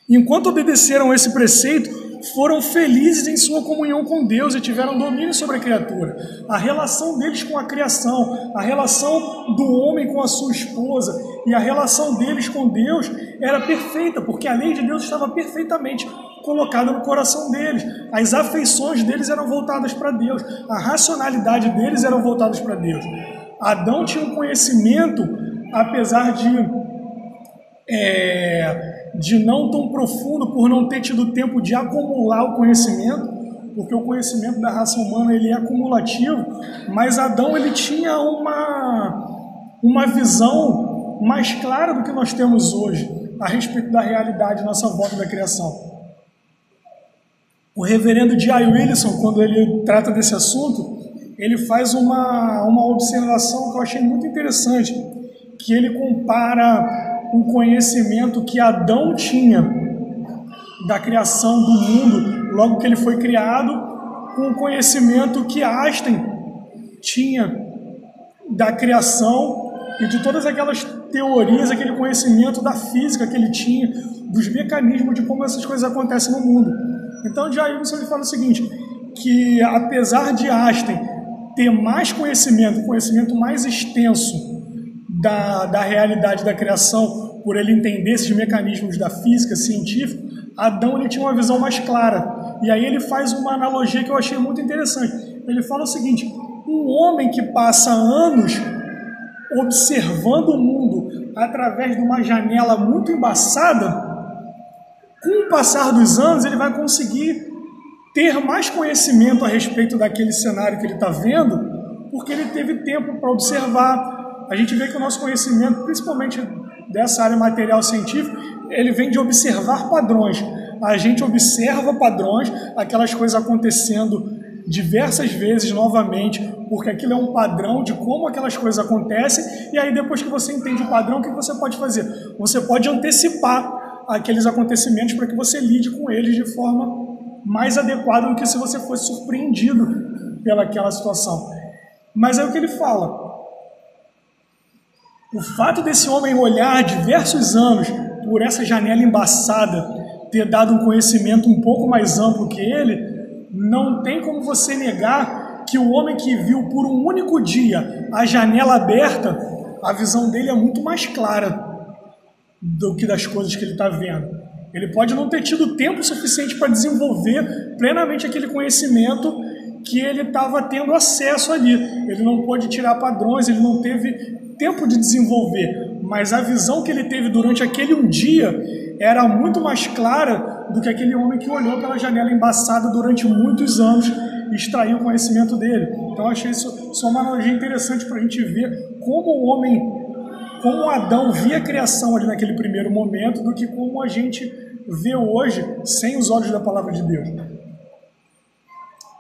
S1: enquanto obedeceram esse preceito, foram felizes em sua comunhão com Deus e tiveram domínio sobre a criatura. A relação deles com a criação, a relação do homem com a sua esposa e a relação deles com Deus era perfeita, porque a lei de Deus estava perfeitamente colocada no coração deles. As afeições deles eram voltadas para Deus, a racionalidade deles eram voltadas para Deus. Adão tinha um conhecimento, apesar de não tão profundo, por não ter tido tempo de acumular o conhecimento, porque o conhecimento da raça humana ele é acumulativo, mas Adão ele tinha uma visão mais clara do que nós temos hoje a respeito da realidade à nossa volta da criação. O reverendo D.I. Wilson, quando ele trata desse assunto, ele faz uma observação que eu achei muito interessante, que ele compara o conhecimento que Adão tinha da criação do mundo, logo que ele foi criado, com o conhecimento que Einstein tinha da criação e de todas aquelas teorias, aquele conhecimento da física que ele tinha, dos mecanismos de como essas coisas acontecem no mundo. Então, J. Wilson ele fala o seguinte, que apesar de Einstein ter mais conhecimento mais extenso da realidade da criação, por ele entender esses mecanismos da física científica, Adão ele tinha uma visão mais clara. E aí ele faz uma analogia que eu achei muito interessante. Ele fala o seguinte, um homem que passa anos observando o mundo através de uma janela muito embaçada, com o passar dos anos ele vai conseguir ter mais conhecimento a respeito daquele cenário que ele está vendo, porque ele teve tempo para observar. A gente vê que o nosso conhecimento, principalmente dessa área material científica, ele vem de observar padrões. A gente observa padrões, aquelas coisas acontecendo diversas vezes novamente, porque aquilo é um padrão de como aquelas coisas acontecem, e aí depois que você entende o padrão, o que você pode fazer? Você pode antecipar aqueles acontecimentos para que você lide com eles de forma mais adequada do que se você fosse surpreendido pelaquela situação. Mas é o que ele fala. O fato desse homem olhar diversos anos por essa janela embaçada, ter dado um conhecimento um pouco mais amplo que ele, não tem como você negar que o homem que viu por um único dia a janela aberta, a visão dele é muito mais clara do que das coisas que ele está vendo. Ele pode não ter tido tempo suficiente para desenvolver plenamente aquele conhecimento que ele estava tendo acesso ali. Ele não pôde tirar padrões, ele não teve tempo de desenvolver, mas a visão que ele teve durante aquele um dia era muito mais clara do que aquele homem que olhou pela janela embaçada durante muitos anos e extraiu o conhecimento dele. Então eu achei isso uma analogia interessante para a gente ver como Adão via a criação ali naquele primeiro momento, do que como a gente vê hoje sem os olhos da palavra de Deus.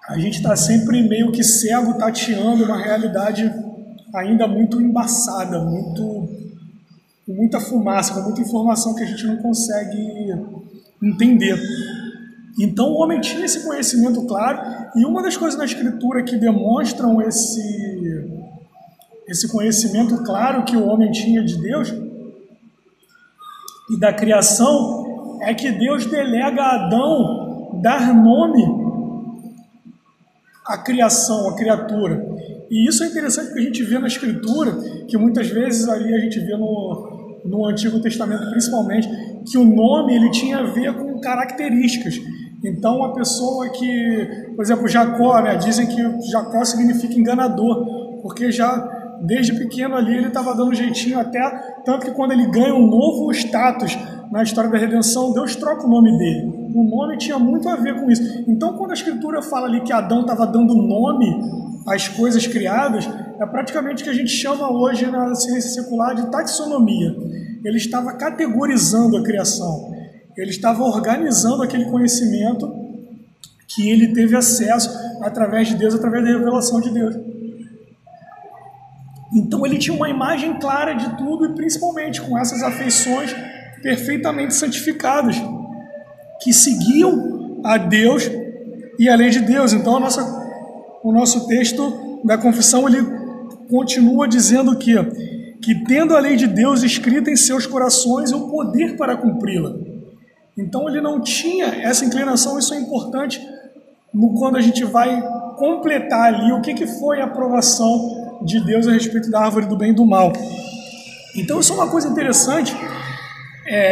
S1: a gente está sempre meio que cego, tateando uma realidade ainda muito embaçada, com muita fumaça, com muita informação que a gente não consegue entender. Então o homem tinha esse conhecimento claro, e uma das coisas na Escritura que demonstram esse conhecimento claro que o homem tinha de Deus e da criação é que Deus delega a Adão dar nome à criação, à criatura. E isso é interessante porque a gente vê na Escritura, que muitas vezes ali a gente vê no Antigo Testamento principalmente, que o nome ele tinha a ver com características. Então a pessoa que, por exemplo, Jacó, né, dizem que Jacó significa enganador, porque já desde pequeno ali ele estava dando jeitinho até, tanto que quando ele ganha um novo status na história da redenção, Deus troca o nome dele. O nome tinha muito a ver com isso. Então quando a Escritura fala ali que Adão estava dando nome às coisas criadas, é praticamente o que a gente chama hoje na ciência secular de taxonomia. Ele estava categorizando a criação. Ele estava organizando aquele conhecimento que ele teve acesso através de Deus, através da revelação de Deus. Então ele tinha uma imagem clara de tudo e principalmente com essas afeições perfeitamente santificadas, que seguiam a Deus e a lei de Deus. Então o nosso texto da confissão ele continua dizendo que tendo a lei de Deus escrita em seus corações e o poder para cumpri-la. Então ele não tinha essa inclinação, isso é importante quando a gente vai completar ali o que foi a aprovação de Deus a respeito da árvore do bem e do mal. Então isso é uma coisa interessante.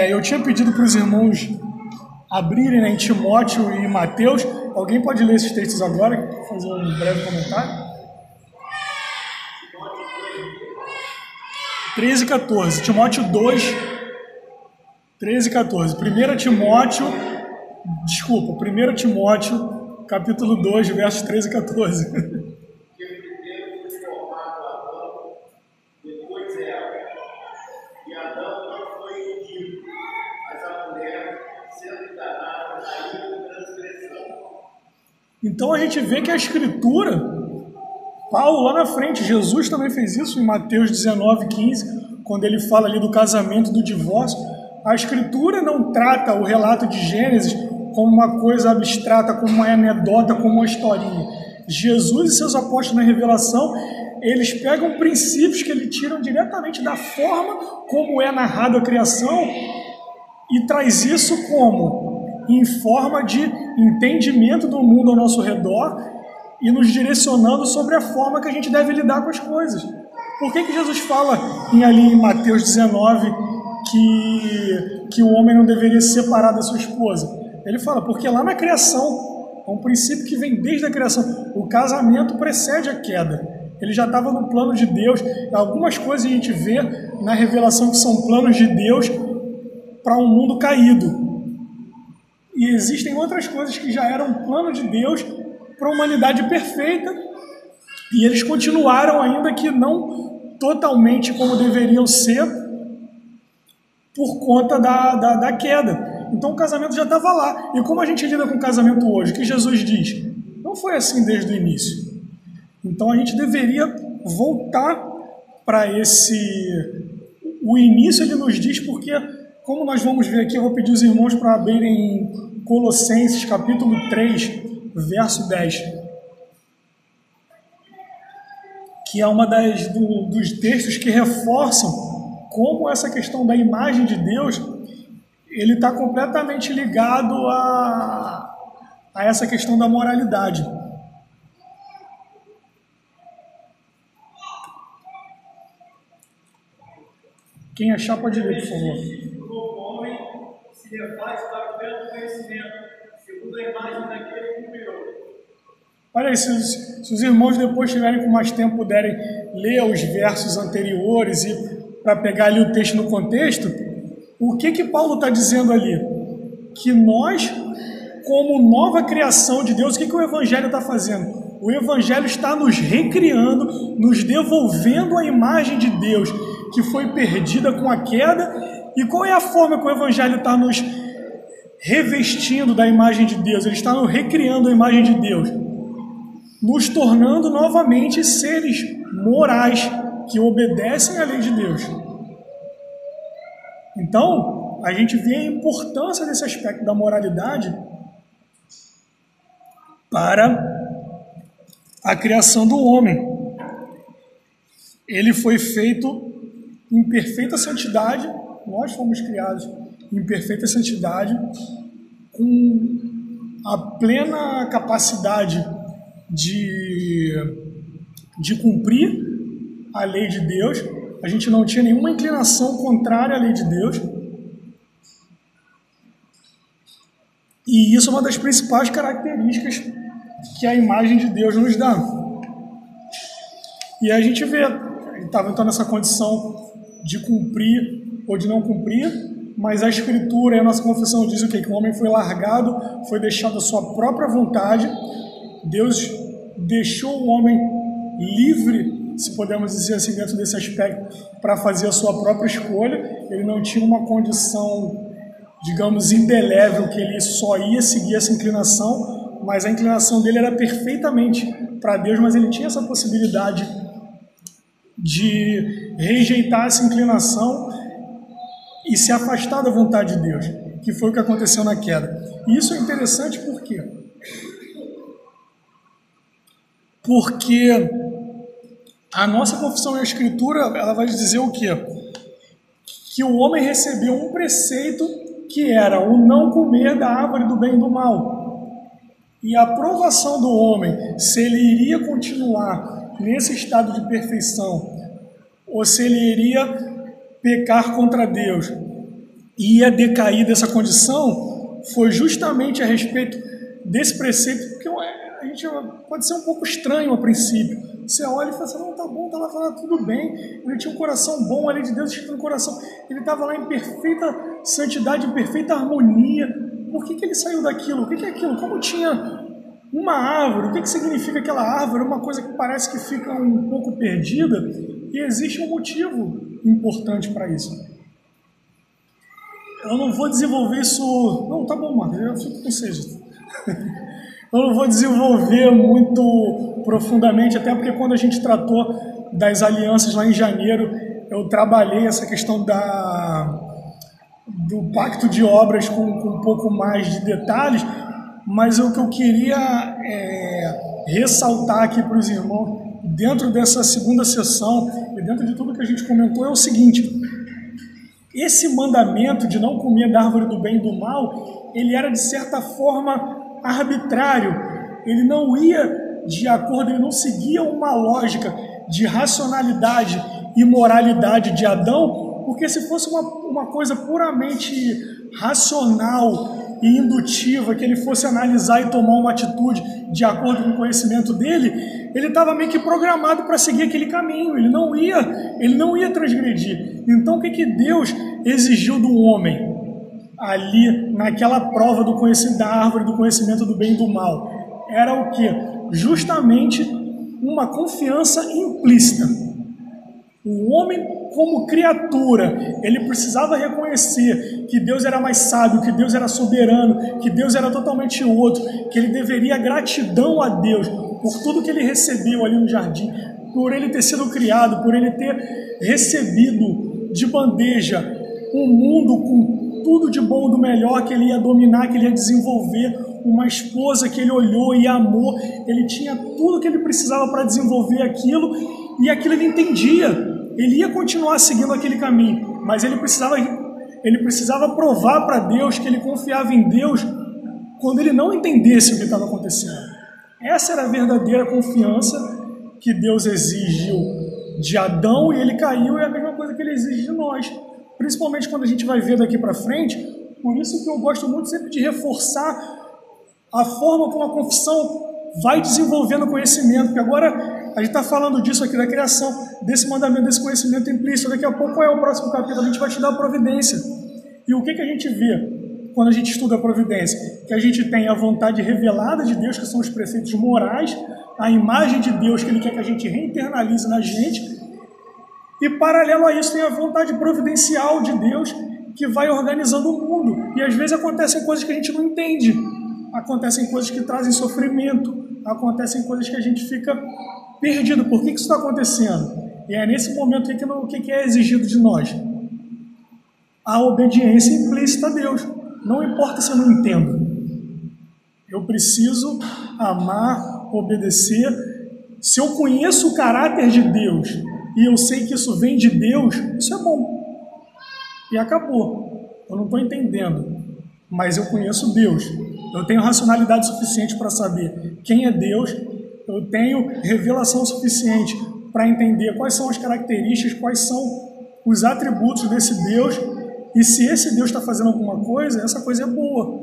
S1: Eu tinha pedido para os irmãos abrirem, né, em Timóteo e Mateus. Alguém pode ler esses textos agora, fazer um breve comentário? 13 e 14, Timóteo 2, 13 e 14. 1 Timóteo, capítulo 2, versos 13 e 14. Então a gente vê que a Escritura, Paulo lá na frente, Jesus também fez isso em Mateus 19, 15, quando ele fala ali do casamento, do divórcio. A Escritura não trata o relato de Gênesis como uma coisa abstrata, como uma anedota, como uma historinha. Jesus e seus apóstolos na revelação, eles pegam princípios que eles tiram diretamente da forma como é narrada a criação e traz isso como? Em forma de entendimento do mundo ao nosso redor e nos direcionando sobre a forma que a gente deve lidar com as coisas. Por que Jesus fala ali em Mateus 19 que o homem não deveria se separar da sua esposa? Ele fala, porque lá na criação, é um princípio que vem desde a criação, o casamento precede a queda. Ele já estava no plano de Deus. Algumas coisas a gente vê na revelação que são planos de Deus para um mundo caído. E existem outras coisas que já eram plano de Deus para a humanidade perfeita, e eles continuaram ainda que não totalmente como deveriam ser por conta da queda. Então o casamento já estava lá. E como a gente lida com o casamento hoje? O que Jesus diz? Não foi assim desde o início. Então a gente deveria voltar para o início. Ele nos diz porque, como nós vamos ver aqui, eu vou pedir os irmãos para abrirem Colossenses capítulo 3, verso 10, que é uma dos textos que reforçam como essa questão da imagem de Deus ele está completamente ligado a essa questão da moralidade. Quem achar pode ler, por favor.
S2: O homem se refaz para o pleno conhecimento, segundo a imagem daquele que o criou.
S1: Olha aí, se os irmãos depois tiverem com mais tempo, puderem ler os versos anteriores e para pegar ali o texto no contexto, o que Paulo está dizendo ali? Que nós, como nova criação de Deus, o que o Evangelho está fazendo? O Evangelho está nos recriando, nos devolvendo a imagem de Deus que foi perdida com a queda. E qual é a forma que o Evangelho está nos revestindo da imagem de Deus? Ele está nos recriando a imagem de Deus. nos tornando novamente seres morais que obedecem à lei de Deus. Então, a gente vê a importância desse aspecto da moralidade para a criação do homem. Ele foi feito em perfeita santidade, nós fomos criados em perfeita santidade, com a plena capacidade de cumprir a lei de Deus. A gente não tinha nenhuma inclinação contrária à lei de Deus. E isso é uma das principais características que a imagem de Deus nos dá. E a gente vê, ele estava então nessa condição de cumprir ou de não cumprir, mas a Escritura e a nossa confissão diz o quê? Que o homem foi largado, foi deixado à sua própria vontade. Deus deixou o homem livre, se podemos dizer assim, dentro desse aspecto, para fazer a sua própria escolha. Ele não tinha uma condição, digamos, indelével, que ele só ia seguir essa inclinação, mas a inclinação dele era perfeitamente para Deus, mas ele tinha essa possibilidade de rejeitar essa inclinação e se afastar da vontade de Deus, que foi o que aconteceu na queda. E isso é interessante por quê? Porque a nossa confissão e a Escritura, ela vai dizer o quê? Que o homem recebeu um preceito que era o não comer da árvore do bem e do mal. E a aprovação do homem, se ele iria continuar nesse estado de perfeição, ou se ele iria pecar contra Deus e ia decair dessa condição, foi justamente a respeito desse preceito, porque a gente pode ser um pouco estranho a princípio. Você olha e fala assim, não, tá bom, tá lá tudo bem, ele tinha um coração bom, a lei de Deus tinha no coração, ele estava lá em perfeita santidade, em perfeita harmonia. Por que ele saiu daquilo? O que é aquilo? Como tinha uma árvore, o que significa aquela árvore? Uma coisa que parece que fica um pouco perdida, e existe um motivo importante para isso. Eu não vou desenvolver isso... Não, tá bom, Marcos, eu fico com sede. Eu não vou desenvolver muito profundamente, até porque quando a gente tratou das alianças lá em janeiro, eu trabalhei essa questão do pacto de obras com um pouco mais de detalhes, mas o que eu queria ressaltar aqui para os irmãos, dentro dessa segunda sessão, e dentro de tudo que a gente comentou, é o seguinte: esse mandamento de não comer da árvore do bem e do mal, ele era de certa forma arbitrário, ele não ia de acordo, ele não seguia uma lógica de racionalidade e moralidade de Adão, porque se fosse uma coisa puramente racional e indutiva, que ele fosse analisar e tomar uma atitude de acordo com o conhecimento dele, ele estava meio que programado para seguir aquele caminho, ele não ia transgredir. Então o que Deus exigiu do homem ali naquela prova do conhecimento da árvore do conhecimento do bem e do mal? Era o que? Justamente uma confiança implícita. O homem, como criatura, ele precisava reconhecer que Deus era mais sábio, que Deus era soberano, que Deus era totalmente outro, que ele deveria gratidão a Deus por tudo que ele recebeu ali no jardim, por ele ter sido criado, por ele ter recebido de bandeja um mundo com tudo de bom e do melhor que ele ia dominar, que ele ia desenvolver, uma esposa que ele olhou e amou, ele tinha tudo que ele precisava para desenvolver aquilo, e aquilo ele entendia. Ele ia continuar seguindo aquele caminho, mas ele precisava provar para Deus que ele confiava em Deus quando ele não entendesse o que estava acontecendo. Essa era a verdadeira confiança que Deus exigiu de Adão, e ele caiu, e é a mesma coisa que ele exige de nós, principalmente quando a gente vai ver daqui para frente. Por isso que eu gosto muito sempre de reforçar a forma como a confissão vai desenvolvendo conhecimento, porque agora a gente está falando disso aqui, da criação, desse mandamento, desse conhecimento implícito. Daqui a pouco é o próximo capítulo, a gente vai estudar a providência. E o que a gente vê quando a gente estuda a providência? Que a gente tem a vontade revelada de Deus, que são os preceitos morais, a imagem de Deus que Ele quer que a gente reinternalize na gente, e paralelo a isso tem a vontade providencial de Deus, que vai organizando o mundo. E às vezes acontecem coisas que a gente não entende, acontecem coisas que trazem sofrimento, acontecem coisas que a gente fica perdido. Por que isso está acontecendo? E é nesse momento o que é exigido de nós? A obediência implícita a Deus. Não importa se eu não entendo. Eu preciso amar, obedecer. Se eu conheço o caráter de Deus e eu sei que isso vem de Deus, isso é bom. E acabou. Eu não estou entendendo, mas eu conheço Deus. Eu tenho racionalidade suficiente para saber quem é Deus. Eu tenho revelação suficiente para entender quais são as características, quais são os atributos desse Deus. E se esse Deus está fazendo alguma coisa, essa coisa é boa.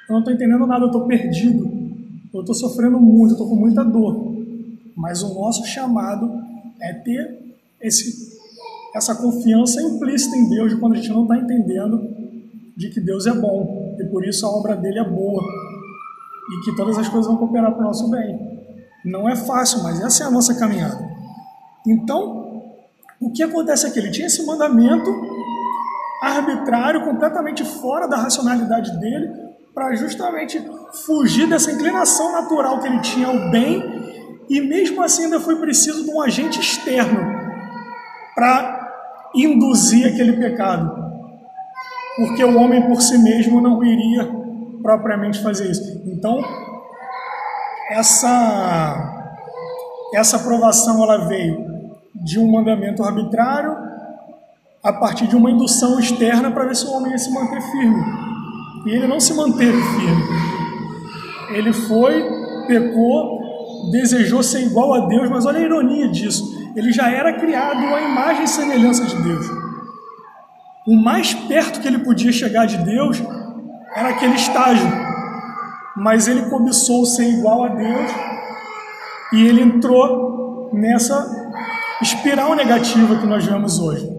S1: Eu não estou entendendo nada, eu estou perdido. Eu estou sofrendo muito, eu estou com muita dor. Mas o nosso chamado é ter essa confiança implícita em Deus, de quando a gente não está entendendo, de que Deus é bom. E por isso a obra dele é boa. E que todas as coisas vão cooperar para o nosso bem. Não é fácil, mas essa é a nossa caminhada. Então, o que acontece aqui? Ele tinha esse mandamento arbitrário, completamente fora da racionalidade dele, para justamente fugir dessa inclinação natural que ele tinha ao bem, e mesmo assim ainda foi preciso de um agente externo para induzir aquele pecado, porque o homem por si mesmo não iria propriamente fazer isso. Então, essa aprovação ela veio de um mandamento arbitrário a partir de uma indução externa para ver se o homem ia se manter firme. E ele não se manteve firme. Ele pecou, desejou ser igual a Deus, mas olha a ironia disso. Ele já era criado à imagem e semelhança de Deus. O mais perto que ele podia chegar de Deus era aquele estágio. Mas ele cobiçou ser igual a Deus e ele entrou nessa espiral negativa que nós vemos hoje.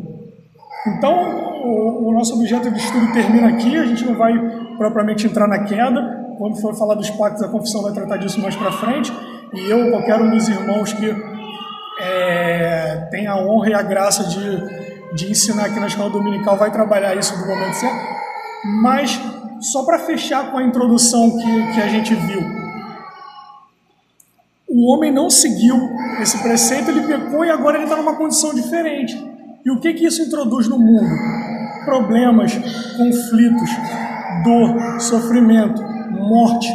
S1: Então, o nosso objeto de estudo termina aqui, a gente não vai propriamente entrar na queda. Quando for falar dos pactos, a confissão vai tratar disso mais para frente. E eu, qualquer um dos irmãos que tem a honra e a graça de ensinar aqui na escola dominical, vai trabalhar isso do momento certo. Mas, só para fechar com a introdução que a gente viu, o homem não seguiu esse preceito, ele pecou e agora ele está numa condição diferente. E o que isso introduz no mundo? Problemas, conflitos, dor, sofrimento, morte.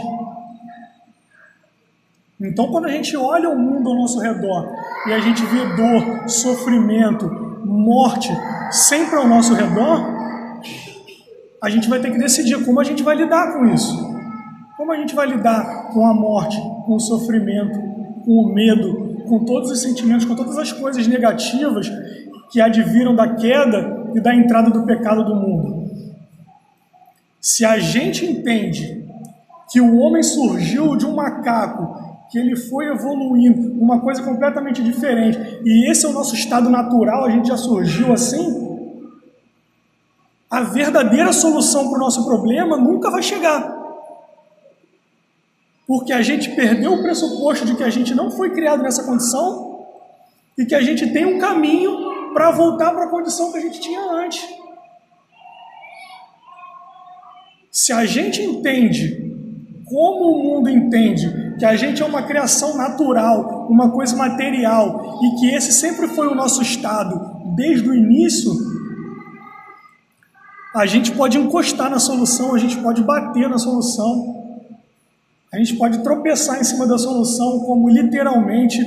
S1: Então, quando a gente olha o mundo ao nosso redor e a gente vê dor, sofrimento, morte sempre ao nosso redor, a gente vai ter que decidir como a gente vai lidar com isso. Como a gente vai lidar com a morte, com o sofrimento, com o medo, com todos os sentimentos, com todas as coisas negativas que adviram da queda e da entrada do pecado do mundo. Se a gente entende que o homem surgiu de um macaco, que ele foi evoluindo, uma coisa completamente diferente, e esse é o nosso estado natural, a gente já surgiu assim, a verdadeira solução para o nosso problema nunca vai chegar. Porque a gente perdeu o pressuposto de que a gente não foi criado nessa condição e que a gente tem um caminho para voltar para a condição que a gente tinha antes. Se a gente entende, como o mundo entende, que a gente é uma criação natural, uma coisa material, e que esse sempre foi o nosso estado desde o início, a gente pode encostar na solução, a gente pode bater na solução, a gente pode tropeçar em cima da solução, como literalmente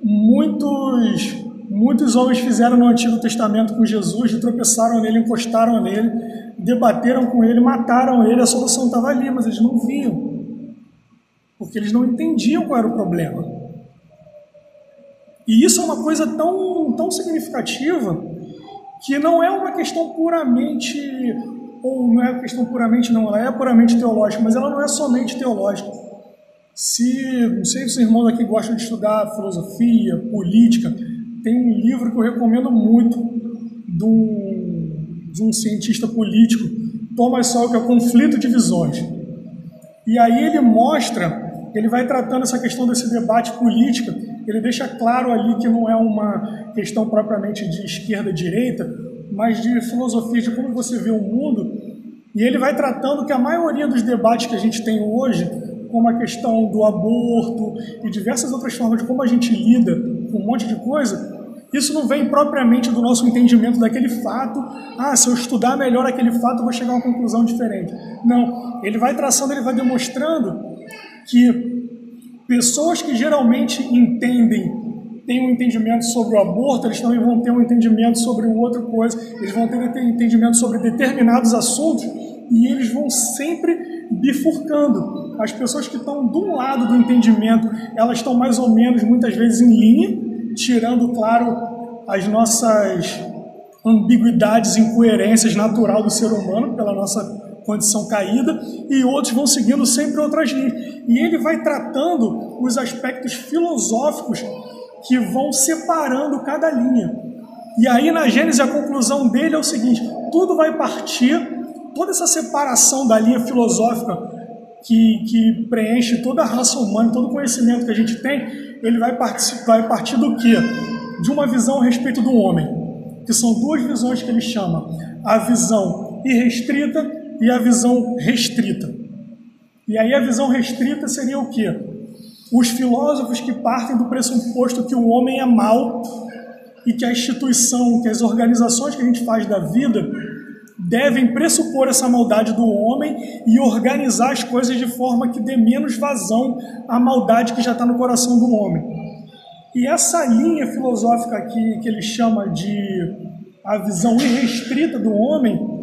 S1: muitos homens fizeram no Antigo Testamento com Jesus, tropeçaram nele, encostaram nele, debateram com ele, mataram ele, a solução estava ali, mas eles não viam, porque eles não entendiam qual era o problema. E isso é uma coisa tão significativa que não é uma questão puramente, ou não é uma questão puramente, não, ela é puramente teológica, mas ela não é somente teológica. Não sei se os irmãos aqui gostam de estudar filosofia, política, tem um livro que eu recomendo muito de um cientista político, Thomas Sowell, que é o Conflito de Visões. E aí ele vai tratando essa questão desse debate político, ele deixa claro ali que não é uma questão propriamente de esquerda e direita, mas de filosofia, de como você vê o mundo, e ele vai tratando que a maioria dos debates que a gente tem hoje, como a questão do aborto e diversas outras formas de como a gente lida com um monte de coisa, isso não vem propriamente do nosso entendimento daquele fato. Se eu estudar melhor aquele fato, eu vou chegar a uma conclusão diferente. Não, ele vai traçando, ele vai demonstrando que pessoas que geralmente têm um entendimento sobre o aborto, eles também vão ter um entendimento sobre outra coisa, eles vão ter um entendimento sobre determinados assuntos e eles vão sempre bifurcando. As pessoas que estão de um lado do entendimento, elas estão mais ou menos, muitas vezes, em linha, tirando, claro, as nossas ambiguidades, incoerências natural do ser humano, pela nossa condição caída, e outros vão seguindo sempre outras linhas. E ele vai tratando os aspectos filosóficos que vão separando cada linha. E aí, na Gênesis, a conclusão dele é o seguinte: tudo vai partir, toda essa separação da linha filosófica que preenche toda a raça humana, todo o conhecimento que a gente tem, ele vai partir do quê? De uma visão a respeito do homem, que são duas visões que ele chama: a visão irrestrita e a visão restrita. E aí a visão restrita seria o quê? Os filósofos que partem do pressuposto que o homem é mau e que a instituição, que as organizações que a gente faz da vida devem pressupor essa maldade do homem e organizar as coisas de forma que dê menos vazão à maldade que já está no coração do homem. E essa linha filosófica aqui, que ele chama de a visão irrestrita do homem,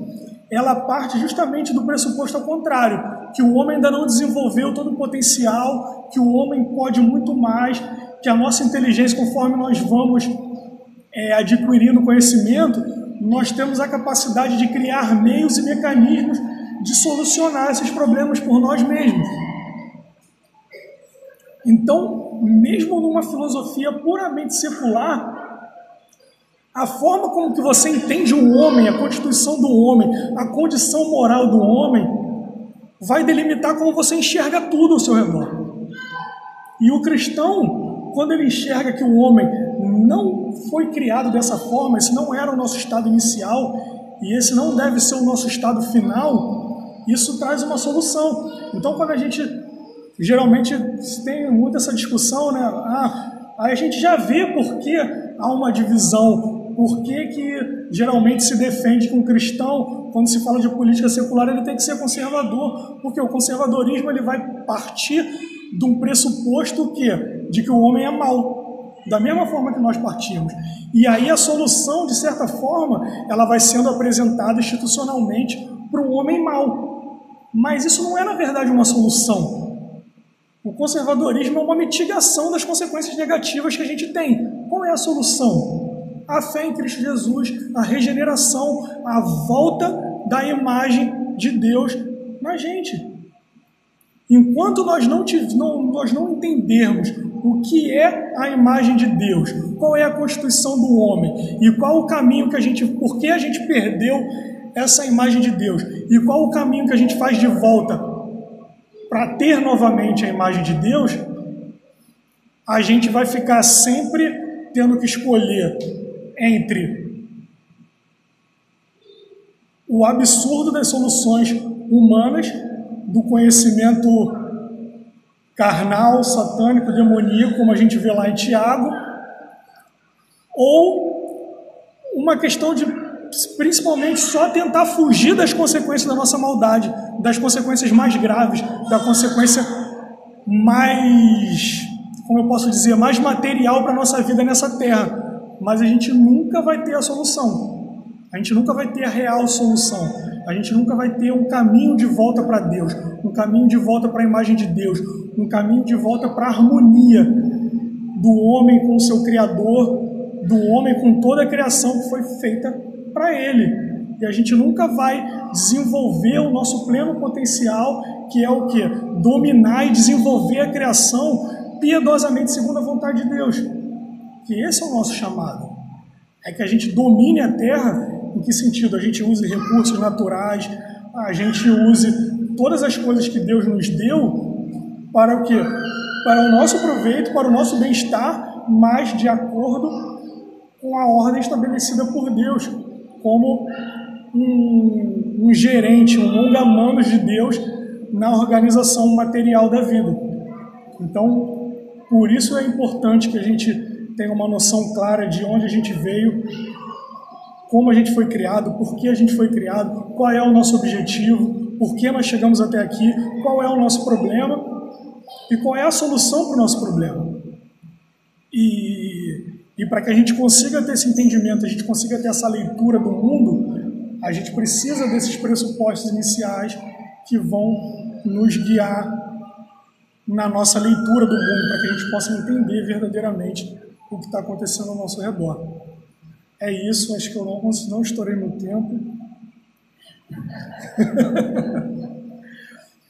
S1: ela parte justamente do pressuposto ao contrário, que o homem ainda não desenvolveu todo o potencial, que o homem pode muito mais, que a nossa inteligência, conforme nós vamos adquirindo conhecimento, nós temos a capacidade de criar meios e mecanismos de solucionar esses problemas por nós mesmos. Então, mesmo numa filosofia puramente secular, a forma como que você entende o homem, a constituição do homem, a condição moral do homem, vai delimitar como você enxerga tudo ao seu redor. E o cristão, quando ele enxerga que o homem não foi criado dessa forma, esse não era o nosso estado inicial, e esse não deve ser o nosso estado final, isso traz uma solução. Então, quando a gente geralmente tem muito essa discussão, né? Aí a gente já vê por que há uma divisão, por que geralmente se defende que um cristão, quando se fala de política secular, ele tem que ser conservador, porque o conservadorismo ele vai partir de um pressuposto de que o homem é mau, da mesma forma que nós partimos. E aí a solução, de certa forma, ela vai sendo apresentada institucionalmente para o homem mau. Mas isso não é, na verdade, uma solução. O conservadorismo é uma mitigação das consequências negativas que a gente tem. Qual é a solução? A fé em Cristo Jesus, a regeneração, a volta da imagem de Deus na gente. Enquanto nós não entendermos o que é a imagem de Deus, qual é a constituição do homem e qual o caminho por que a gente perdeu essa imagem de Deus e qual o caminho que a gente faz de volta para ter novamente a imagem de Deus, a gente vai ficar sempre tendo que escolher entre o absurdo das soluções humanas, do conhecimento carnal, satânico, demoníaco, como a gente vê lá em Tiago, ou uma questão de principalmente só tentar fugir das consequências da nossa maldade, das consequências mais graves, da consequência mais, como eu posso dizer, mais material para a nossa vida nessa terra. Mas a gente nunca vai ter a solução. A gente nunca vai ter a real solução. A gente nunca vai ter um caminho de volta para Deus, um caminho de volta para a imagem de Deus, um caminho de volta para a harmonia do homem com o seu Criador, do homem com toda a criação que foi feita para ele. E a gente nunca vai desenvolver o nosso pleno potencial, que é o quê? Dominar e desenvolver a criação piedosamente segundo a vontade de Deus. Que esse é o nosso chamado. É que a gente domine a terra. Em que sentido? A gente use recursos naturais, a gente use todas as coisas que Deus nos deu para o quê? Para o nosso proveito, para o nosso bem-estar, mas de acordo com a ordem estabelecida por Deus, como um gerente, um longa-manos de Deus na organização material da vida. Então, por isso é importante que a gente tenha uma noção clara de onde a gente veio, como a gente foi criado, por que a gente foi criado, qual é o nosso objetivo, por que nós chegamos até aqui, qual é o nosso problema e qual é a solução para o nosso problema. E para que a gente consiga ter esse entendimento, a gente consiga ter essa leitura do mundo, a gente precisa desses pressupostos iniciais que vão nos guiar na nossa leitura do mundo, para que a gente possa entender verdadeiramente o que está acontecendo ao nosso redor. É isso, acho que eu não estourei meu tempo.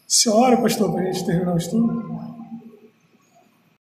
S1: Senhora, pastor, para a gente terminar o estudo.